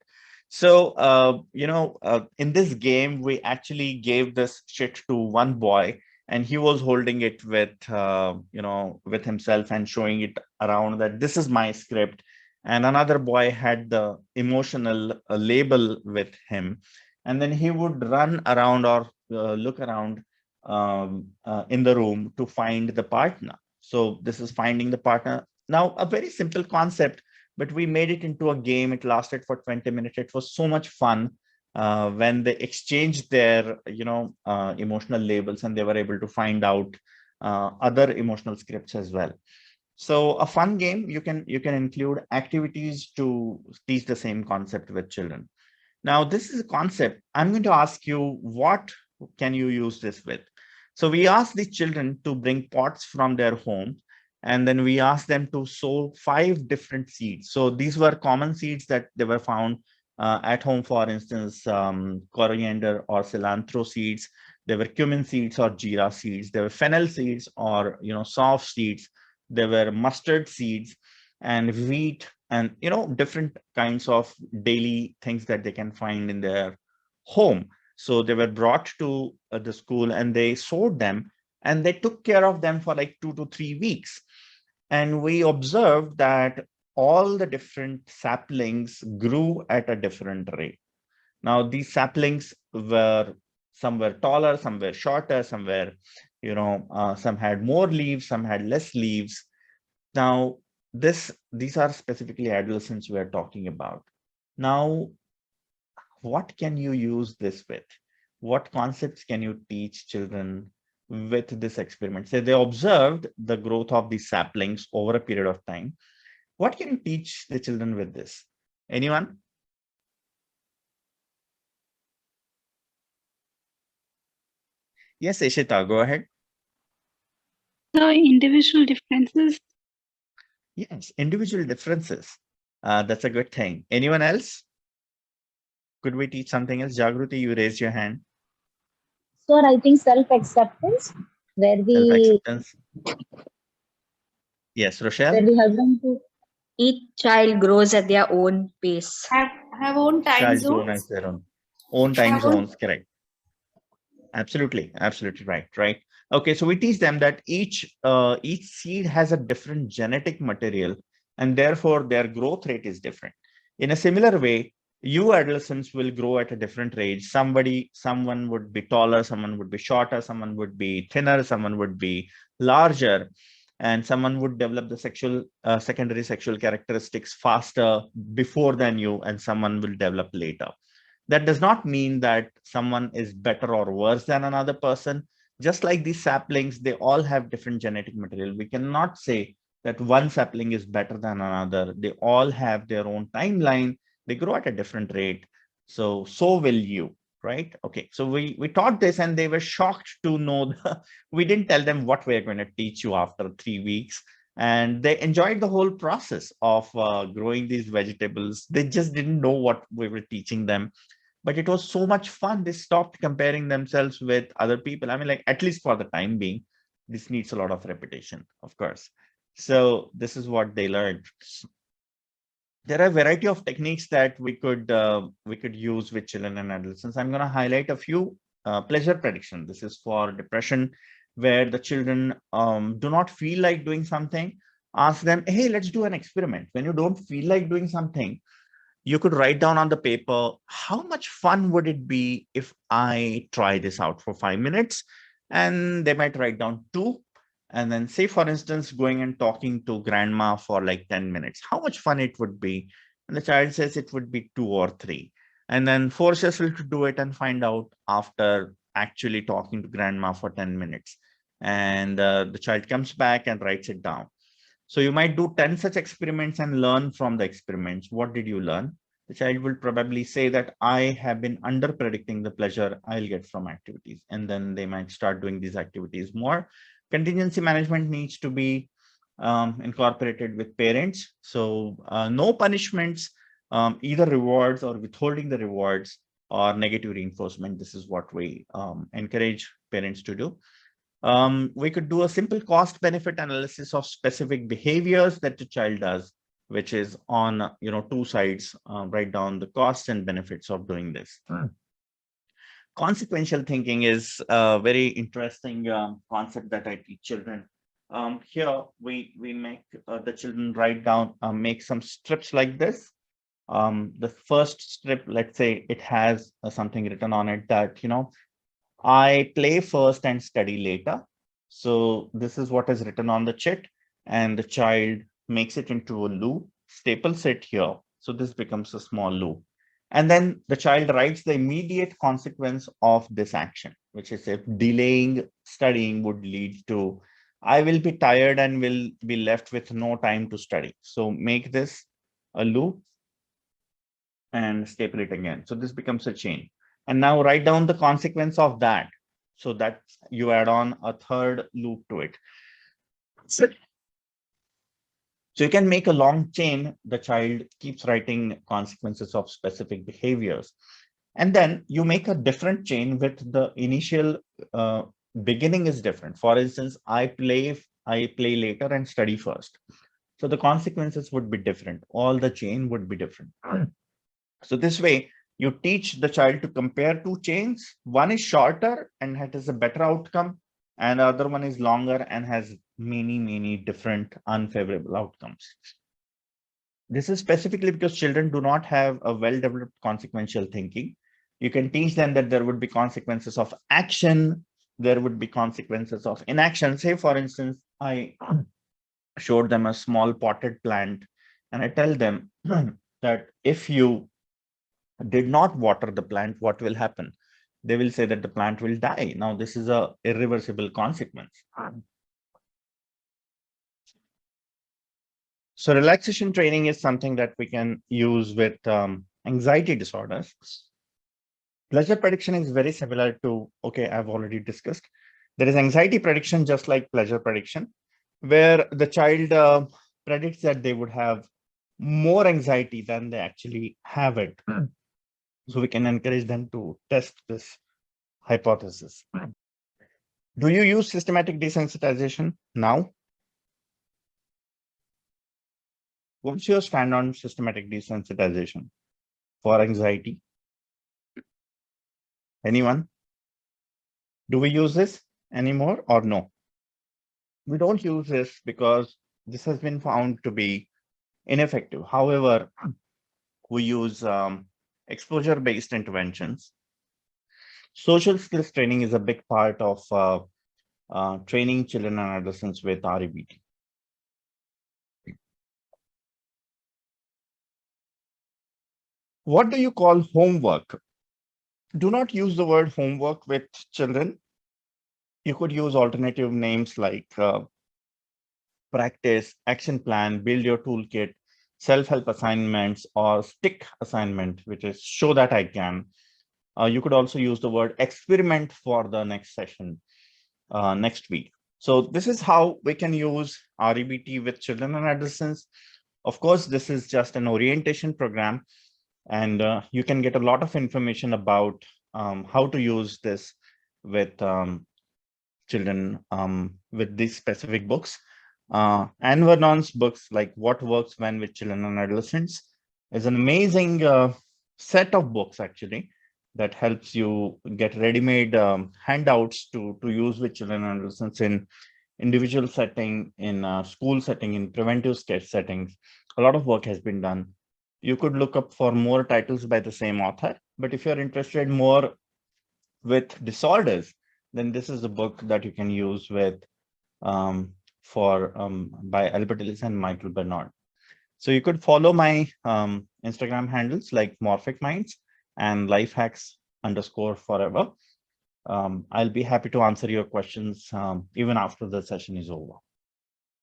So, in this game, we actually gave this shit to one boy, and he was holding it with, with himself and showing it around that this is my script. And another boy had the emotional label with him. And then he would run around or look around in the room to find the partner. So this is finding the partner. Now, a very simple concept, but we made it into a game. It lasted for 20 minutes. It was so much fun when they exchanged their, emotional labels, and they were able to find out other emotional scripts as well. So a fun game, you can include activities to teach the same concept with children. Now, this is a concept. I'm going to ask you, what can you use this with? So we asked the children to bring pots from their home, and then we asked them to sow 5 different seeds. So these were common seeds that they were found at home. For instance, coriander or cilantro seeds. There were cumin seeds or jeera seeds. There were fennel seeds or soft seeds. There were mustard seeds and wheat, and different kinds of daily things that they can find in their home. So they were brought to the school, and they sowed them, and they took care of them for like 2 to 3 weeks. And we observed that all the different saplings grew at a different rate. Now, these saplings were, some were taller, some were shorter, some were, some had more leaves, some had less leaves. Now, these are specifically adolescents we are talking about. Now, what can you use this with? What concepts can you teach children with this experiment? Say they observed the growth of these saplings over a period of time. What can you teach the children with this? Anyone? Yes, Ishita, go ahead.
The individual differences.
Yes, individual differences. That's a good thing. Anyone else? Could we teach something else? Jagruti, you raised your hand.
So I think self-acceptance, where we
Self-acceptance. Yes, Rochelle?
help them to each child grows at their own pace.
Have own time
Child grown
zones.
as their own time
Have own-
zones, correct. Absolutely, absolutely right. Okay, so we teach them that each seed has a different genetic material, and therefore their growth rate is different. In a similar way, you adolescents will grow at a different rate. Someone would be taller, someone would be shorter, someone would be thinner, someone would be larger, and someone would develop the secondary sexual characteristics faster before than you, and someone will develop later. That does not mean that someone is better or worse than another person. Just like these saplings, they all have different genetic material. We cannot say that one sapling is better than another. They all have their own timeline. They grow at a different rate. So will you, right? Okay, so we taught this and they were shocked to know that we didn't tell them what we're going to teach you after 3 weeks. And they enjoyed the whole process of growing these vegetables. They just didn't know what we were teaching them, but it was so much fun. They stopped comparing themselves with other people. I mean, like, at least for the time being, this needs a lot of repetition, of course. So this is what they learned. There are a variety of techniques that we could use with children and adolescents. I'm going to highlight a few. Pleasure prediction. This is for depression, where the children do not feel like doing something. Ask them, hey, let's do an experiment. When you don't feel like doing something, you could write down on the paper, how much fun would it be if I try this out for 5 minutes? And they might write down 2. And then say, for instance, going and talking to grandma for like 10 minutes, how much fun it would be. And the child says it would be 2 or 3. And then force yourself to do it and find out after actually talking to grandma for 10 minutes. And the child comes back and writes it down. So you might do 10 such experiments and learn from the experiments. What did you learn? The child will probably say that I have been under predicting the pleasure I'll get from activities. And then they might start doing these activities more. Contingency management needs to be incorporated with parents. So no punishments, either rewards or withholding the rewards or negative reinforcement. This is what we encourage parents to do. We could do a simple cost benefit analysis of specific behaviors that the child does, which is on 2 sides. Write down the costs and benefits of doing this. Consequential thinking is a very interesting concept that I teach children. Here we make the children write down, make some strips like this. The first strip, let's say it has something written on it that I play first and study later. So this is what is written on the chit, and the child makes it into a loop, staples it here. So this becomes a small loop. And then the child writes the immediate consequence of this action, which is if delaying studying would lead to, I will be tired and will be left with no time to study. So make this a loop and staple it again. So this becomes a chain. And now write down the consequence of that, so that you add on a third loop to it. So you can make a long chain. The child keeps writing consequences of specific behaviors. And then you make a different chain with the initial beginning is different. For instance, I play later and study first. So the consequences would be different. All the chain would be different. So this way, you teach the child to compare 2 chains. One is shorter and has a better outcome, and the other one is longer and has many different unfavorable outcomes. This is specifically because children do not have a well-developed consequential thinking. You can teach them that there would be consequences of action, there would be consequences of inaction. Say, for instance, I showed them a small potted plant, and I tell them that if you did not water the plant, what will happen? They will say that the plant will die. Now, this is a irreversible consequence. So relaxation training is something that we can use with anxiety disorders. Pleasure prediction is very similar to, okay, I've already discussed. There is anxiety prediction, just like pleasure prediction, where the child predicts that they would have more anxiety than they actually have it. So we can encourage them to test this hypothesis. Do you use systematic desensitization now? What's your stand on systematic desensitization for anxiety? Anyone? Do we use this anymore or no? We don't use this because this has been found to be ineffective. However, we use exposure-based interventions. Social skills training is a big part of training children and adolescents with REBT. What do you call homework? Do not use the word homework with children. You could use alternative names like practice, action plan, build your toolkit, self-help assignments, or stick assignment, which is show that I can. You could also use the word experiment for the next session next week. So this is how we can use REBT with children and adolescents. Of course, this is just an orientation program, and you can get a lot of information about how to use this with children with these specific books. Anne Vernon's books like What Works When with Children and Adolescents is an amazing set of books actually that helps you get ready-made handouts to use with children and adolescents in individual setting, in school setting, in preventive care settings. A lot of work has been done. You could look up for more titles by the same author, but if you're interested more with disorders, then this is the book that you can use with by Albert Ellis and Michael Bernard. So you could follow my Instagram handles like Morphic Minds and lifehacks_forever. I'll be happy to answer your questions even after the session is over.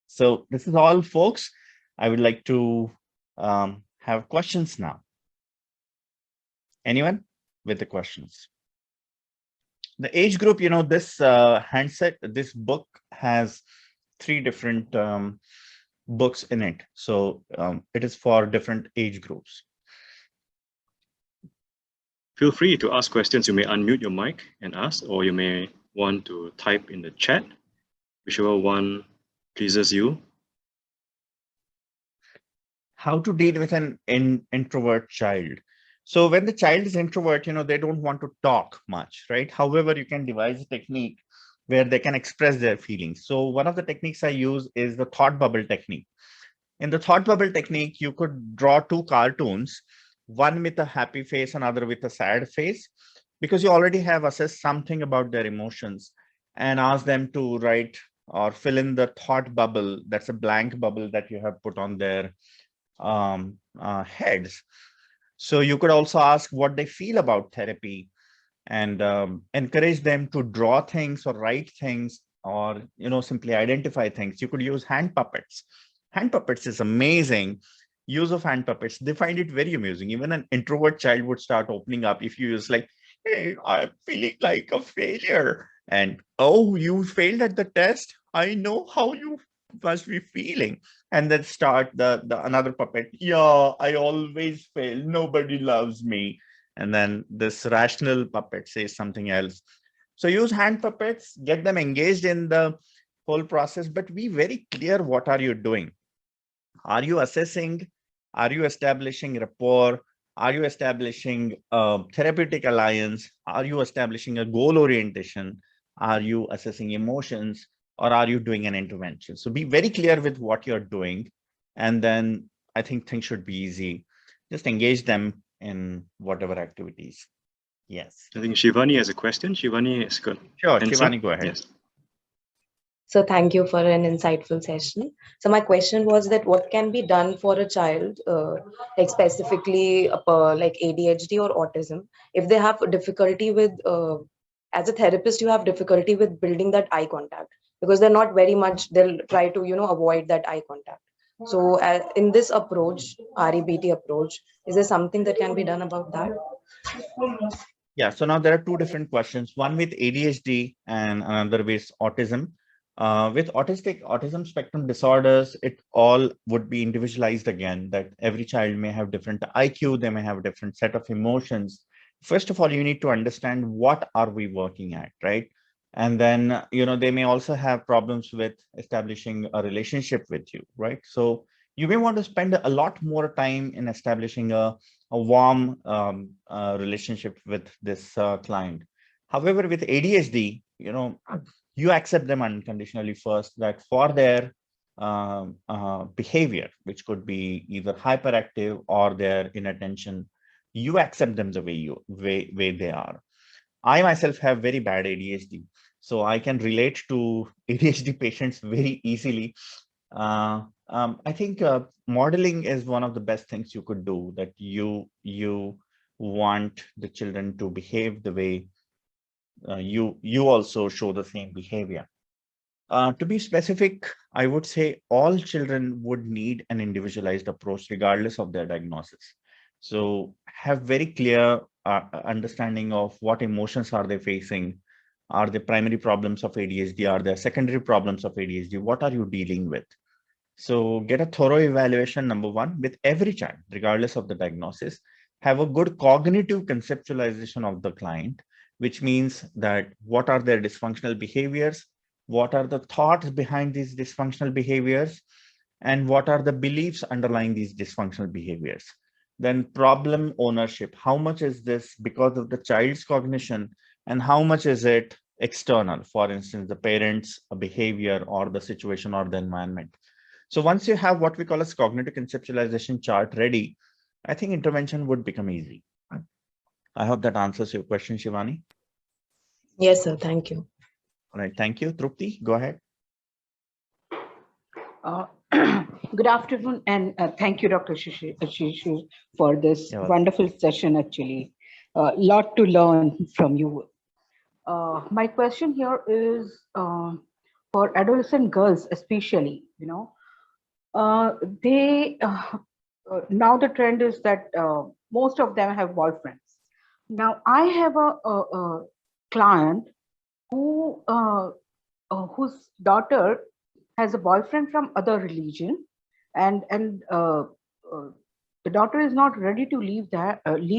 So this is all, folks. I would like to have questions now. Anyone with the questions? The age group, you know, this handset, this book has 3 different books in it. So it is for different age groups.
Feel free to ask questions. You may unmute your mic and ask, or you may want to type in the chat, whichever one pleases you.
How to deal with an introvert child? So when the child is introvert, you know, they don't want to talk much, right? However, you can devise a technique where they can express their feelings. So one of the techniques I use is the thought bubble technique. In the thought bubble technique, you could draw 2 cartoons, one with a happy face, another with a sad face, because you already have assessed something about their emotions, and ask them to write or fill in the thought bubble. That's a blank bubble that you have put on their heads. So you could also ask what they feel about therapy, and encourage them to draw things or write things, or, you know, simply identify things. You could use hand puppets. Hand puppets is amazing. Use of hand puppets, they find it very amusing. Even an introvert child would start opening up if you use like, hey, I'm feeling like a failure. And, oh, you failed at the test. I know how you must be feeling. And then start the another puppet. Yeah, I always fail. Nobody loves me. And then this rational puppet says something else. So use hand puppets, get them engaged in the whole process, but be very clear, what are you doing? Are you assessing? Are you establishing rapport? Are you establishing a therapeutic alliance? Are you establishing a goal orientation? Are you assessing emotions? Or are you doing an intervention? So be very clear with what you're doing, and then I think things should be easy. Just engage them in whatever activities. Yes.
I think Shivani has a question. Shivani has got
Sure,
answer.
Shivani, go ahead.
Yes.
So thank you for an insightful session. So my question was that what can be done for a child, like specifically like ADHD or autism, if they have difficulty with, as a therapist, you have difficulty with building that eye contact because they're not very much, they'll try to, avoid that eye contact. So in this approach, REBT approach, is there something that can be done about that?
Yeah, so now there are two different questions, one with ADHD and another with autism. With autism spectrum disorders, it all would be individualized again, that every child may have different IQ, they may have a different set of emotions. First of all, you need to understand what are we working at, right? And then, they may also have problems with establishing a relationship with you, right? So you may want to spend a lot more time in establishing a warm relationship with this client. However, with ADHD, you accept them unconditionally first, that for their behavior, which could be either hyperactive or their inattention, you accept them the way they are. I myself have very bad ADHD, so I can relate to ADHD patients very easily. I think modeling is one of the best things you could do, that you want the children to behave the way you also show the same behavior. To be specific, I would say all children would need an individualized approach regardless of their diagnosis. So have very clear understanding of what emotions are they facing. Are the primary problems of ADHD? Are there secondary problems of ADHD? What are you dealing with? So get a thorough evaluation, number one, with every child, regardless of the diagnosis. Have a good cognitive conceptualization of the client, which means that what are their dysfunctional behaviors? What are the thoughts behind these dysfunctional behaviors? And what are the beliefs underlying these dysfunctional behaviors? Then problem ownership. How much is this because of the child's cognition and how much is it external? For instance, the parents' behavior or the situation or the environment. So once you have what we call as cognitive conceptualization chart ready, I think intervention would become easy. I hope that answers your question, Shivani.
Yes, sir. Thank you.
All right. Thank you. Trupti, go ahead.
Good afternoon, and thank you, Dr. Shishir, for this wonderful session, actually. A lot to learn from you. My question here is for adolescent girls, especially, they now the trend is that most of them have boyfriends. Now, I have a client who whose daughter has a boyfriend from other religion, and the daughter is not ready to leave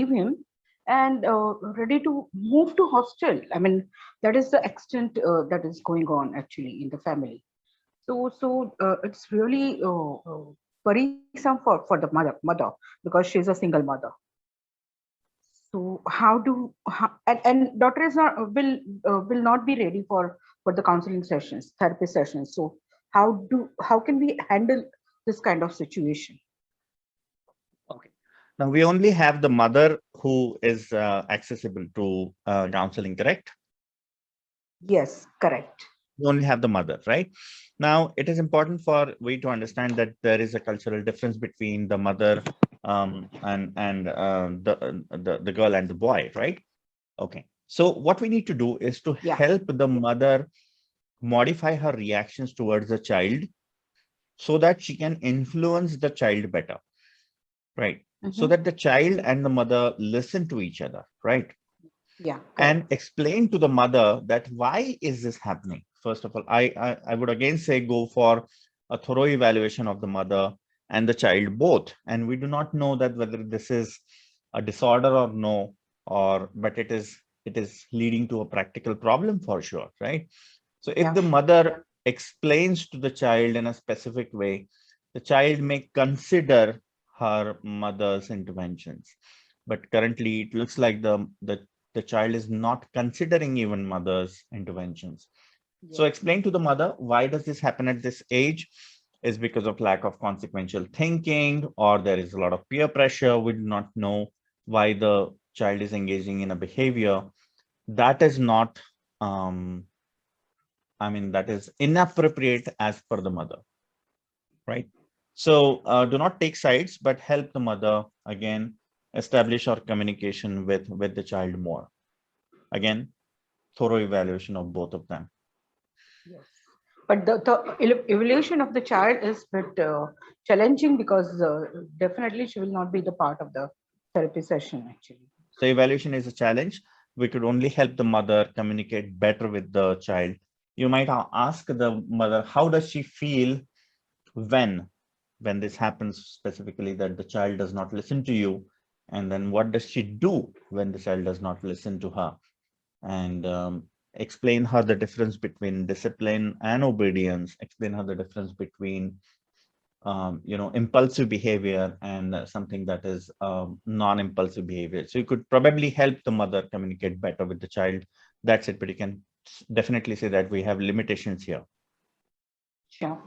him, and ready to move to hostel. I mean, that is the extent that is going on actually in the family. So it's really worrisome for the mother because she's a single mother. So and daughter is not will not be ready for the counseling sessions, therapy sessions. So how can we handle this kind of situation?
Okay. Now we only have the mother who is accessible to counseling, correct?
Yes, correct.
We only have the mother, right? Now it is important for we to understand that there is a cultural difference between the mother and the girl and the boy, right? Okay. So what we need to do is to help the mother modify her reactions towards the child so that she can influence the child better, right? So that the child and the mother listen to each other, right?
Yeah.
And explain to the mother that why is this happening? First of all, I would again say go for a thorough evaluation of the mother and the child both. And we do not know that whether this is a disorder or no, but it is leading to a practical problem for sure, right? So if the mother explains to the child in a specific way, the child may consider her mother's interventions. But currently it looks like the child is not considering even mother's interventions. So explain to the mother, why does this happen at this age? is because of lack of consequential thinking, or there is a lot of peer pressure. We do not know why the child is engaging in a behavior that is not, that is inappropriate as per the mother, right? So do not take sides, but help the mother again establish our communication with the child more. Again, thorough evaluation of both of them.
Yes. But the evaluation of the child is a bit challenging because definitely she will not be the part of the therapy session actually.
So evaluation is a challenge. We could only help the mother communicate better with the child. You might ask the mother, how does she feel when this happens, specifically that the child does not listen to you? And then what does she do when the child does not listen to her? And explain her the difference between discipline and obedience, explain her the difference between impulsive behavior and something that is non-impulsive behavior. So you could probably help the mother communicate better with the child. That's it, but you can definitely say that we have limitations here.
Sure.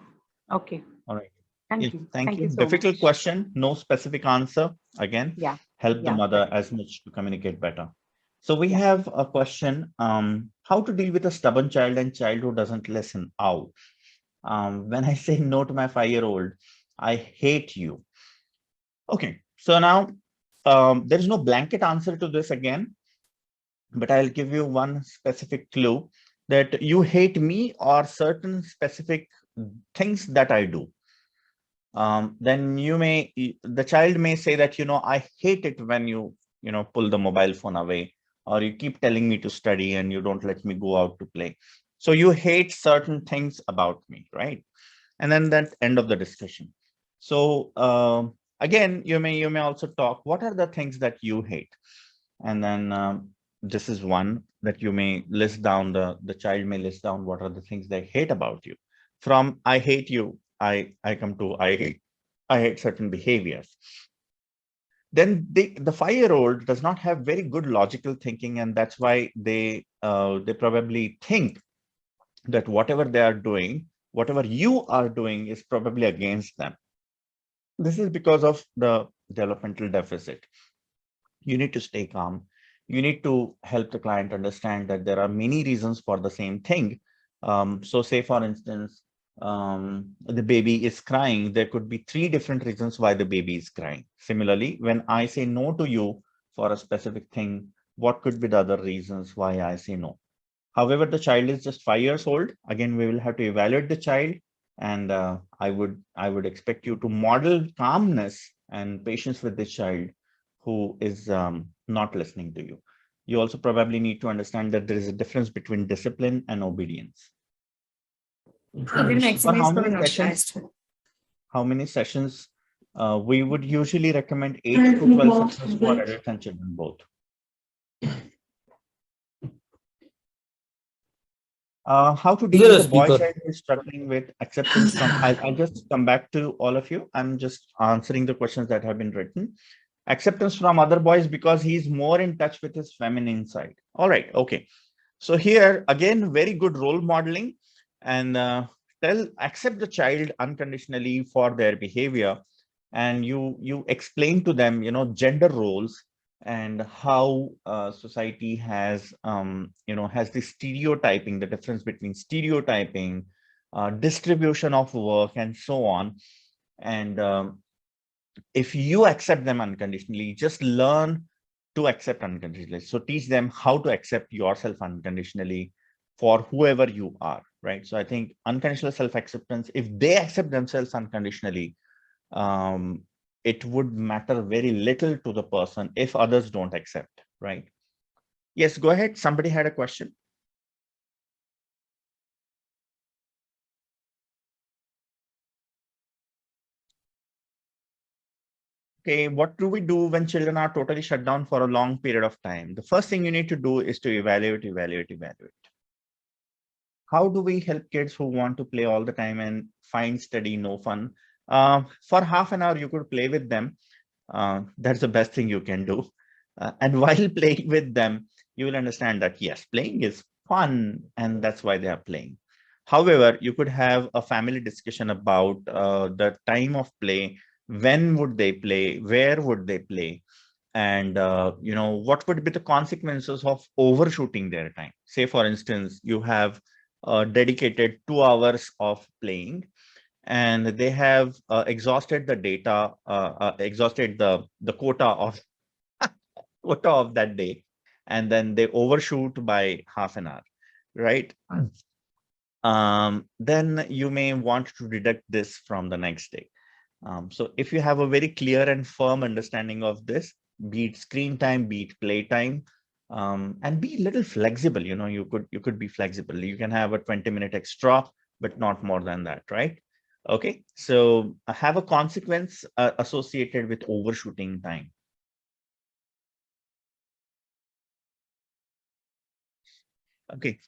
Okay.
All right.
Thank you.
Thank you.
So
Difficult
much.
question, no specific answer. Again,
Yeah.
help the mother as much to communicate better. So we have a question, how to deal with a stubborn child and child who doesn't listen out. When I say no to my 5-year-old, I hate you. Okay, so now there is no blanket answer to this again, but I'll give you one specific clue that you hate me or certain specific things that I do. Then the child may say that, I hate it when you pull the mobile phone away, or you keep telling me to study and you don't let me go out to play. So you hate certain things about me, right? And then that end of the discussion. So again, you may also talk, what are the things that you hate? And then this is one that you may list down, the child may list down what are the things they hate about you. From I hate you, I come to I hate certain behaviors. Then the 5-year-old does not have very good logical thinking, and that's why they probably think that whatever they are doing, whatever you are doing is probably against them. This is because of the developmental deficit. You need to stay calm. You need to help the client understand that there are many reasons for the same thing. So say, for instance, the baby is crying. There could be 3 different reasons why the baby is crying. Similarly, when I say no to you for a specific thing, what could be the other reasons why I say no? However, the child is just 5 years old. Again, we will have to evaluate the child, and I would expect you to model calmness and patience with this child who is not listening to you. You also probably need to understand that there is a difference between discipline and obedience. For how many sessions? We would usually recommend 8 to 12 sessions for adults and children both. How to deal with a boy child who is struggling with acceptance from, I'll just come back to all of you. I'm just answering the questions that have been written. Acceptance from other boys because he's more in touch with his feminine side. All right, okay. So here, again, very good role modeling, and accept the child unconditionally for their behavior. And you explain to them, gender roles, and how society has the stereotyping, the difference between stereotyping, distribution of work, and so on. And if you accept them unconditionally, just learn to accept unconditionally. So teach them how to accept yourself unconditionally for whoever you are, right? So I think unconditional self-acceptance, if they accept themselves unconditionally, it would matter very little to the person if others don't accept, right? Yes, go ahead. Somebody had a question. Okay, what do we do when children are totally shut down for a long period of time? The first thing you need to do is to evaluate. How do we help kids who want to play all the time and find study no fun? For half an hour, you could play with them. That's the best thing you can do. And while playing with them, you will understand that, yes, playing is fun, and that's why they are playing. However, you could have a family discussion about the time of play, when would they play, where would they play, and what would be the consequences of overshooting their time. Say, for instance, you have dedicated 2 hours of playing, and they have exhausted the data, exhausted the quota of that day, and then they overshoot by half an hour, right? Then you may want to deduct this from the next day. So if you have a very clear and firm understanding of this, be it screen time, be it play time, and be a little flexible, you could be flexible. You can have a 20-minute extra, but not more than that, right? Okay, so have a consequence associated with overshooting time. Okay,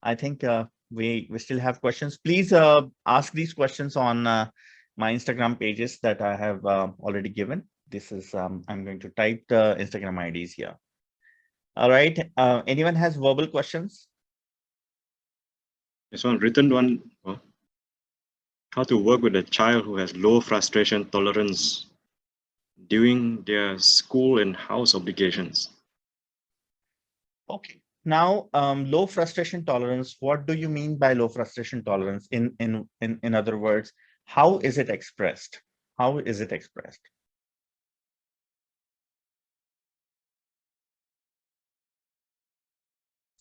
I think we still have questions. Please ask these questions on my Instagram pages that I have already given. This is I'm going to type the Instagram IDs here. All right. Anyone has verbal questions?
There's one written one. How to work with a child who has low frustration tolerance during their school and house obligations.
Okay. Now, low frustration tolerance. What do you mean by low frustration tolerance? In other words, how is it expressed? How is it expressed?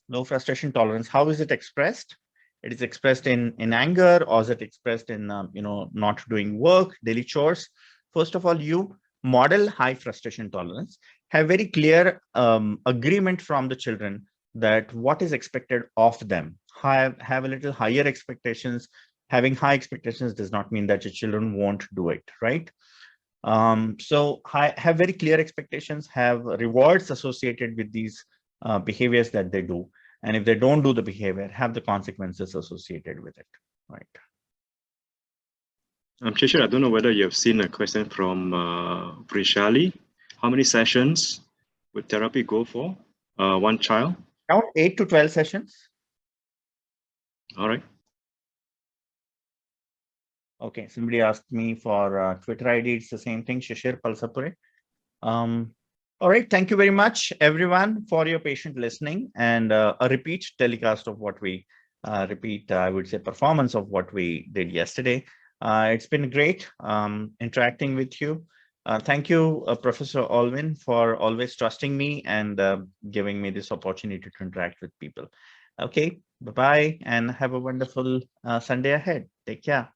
Low frustration tolerance. How is it expressed? It is expressed in anger, or is it expressed in not doing work, daily chores? First of all, you model high frustration tolerance. Have very clear agreement from the children that what is expected of them. Have a little higher expectations. Having high expectations does not mean that your children won't do it, right? So have very clear expectations, have rewards associated with these behaviors that they do. And if they don't do the behavior, have the consequences associated with it, right?
Shishir, I don't know whether you have seen a question from Prishali. How many sessions would therapy go for one child?
Around 8 to 12 sessions.
All right.
Okay, somebody asked me for Twitter ID. It's the same thing, Shishir Palsapure. All right, thank you very much, everyone, for your patient listening, and a repeat telecast of what we I would say, performance of what we did yesterday. It's been great interacting with you. Thank you, Professor Alvin, for always trusting me and giving me this opportunity to interact with people. Okay, bye-bye, and have a wonderful Sunday ahead. Take care.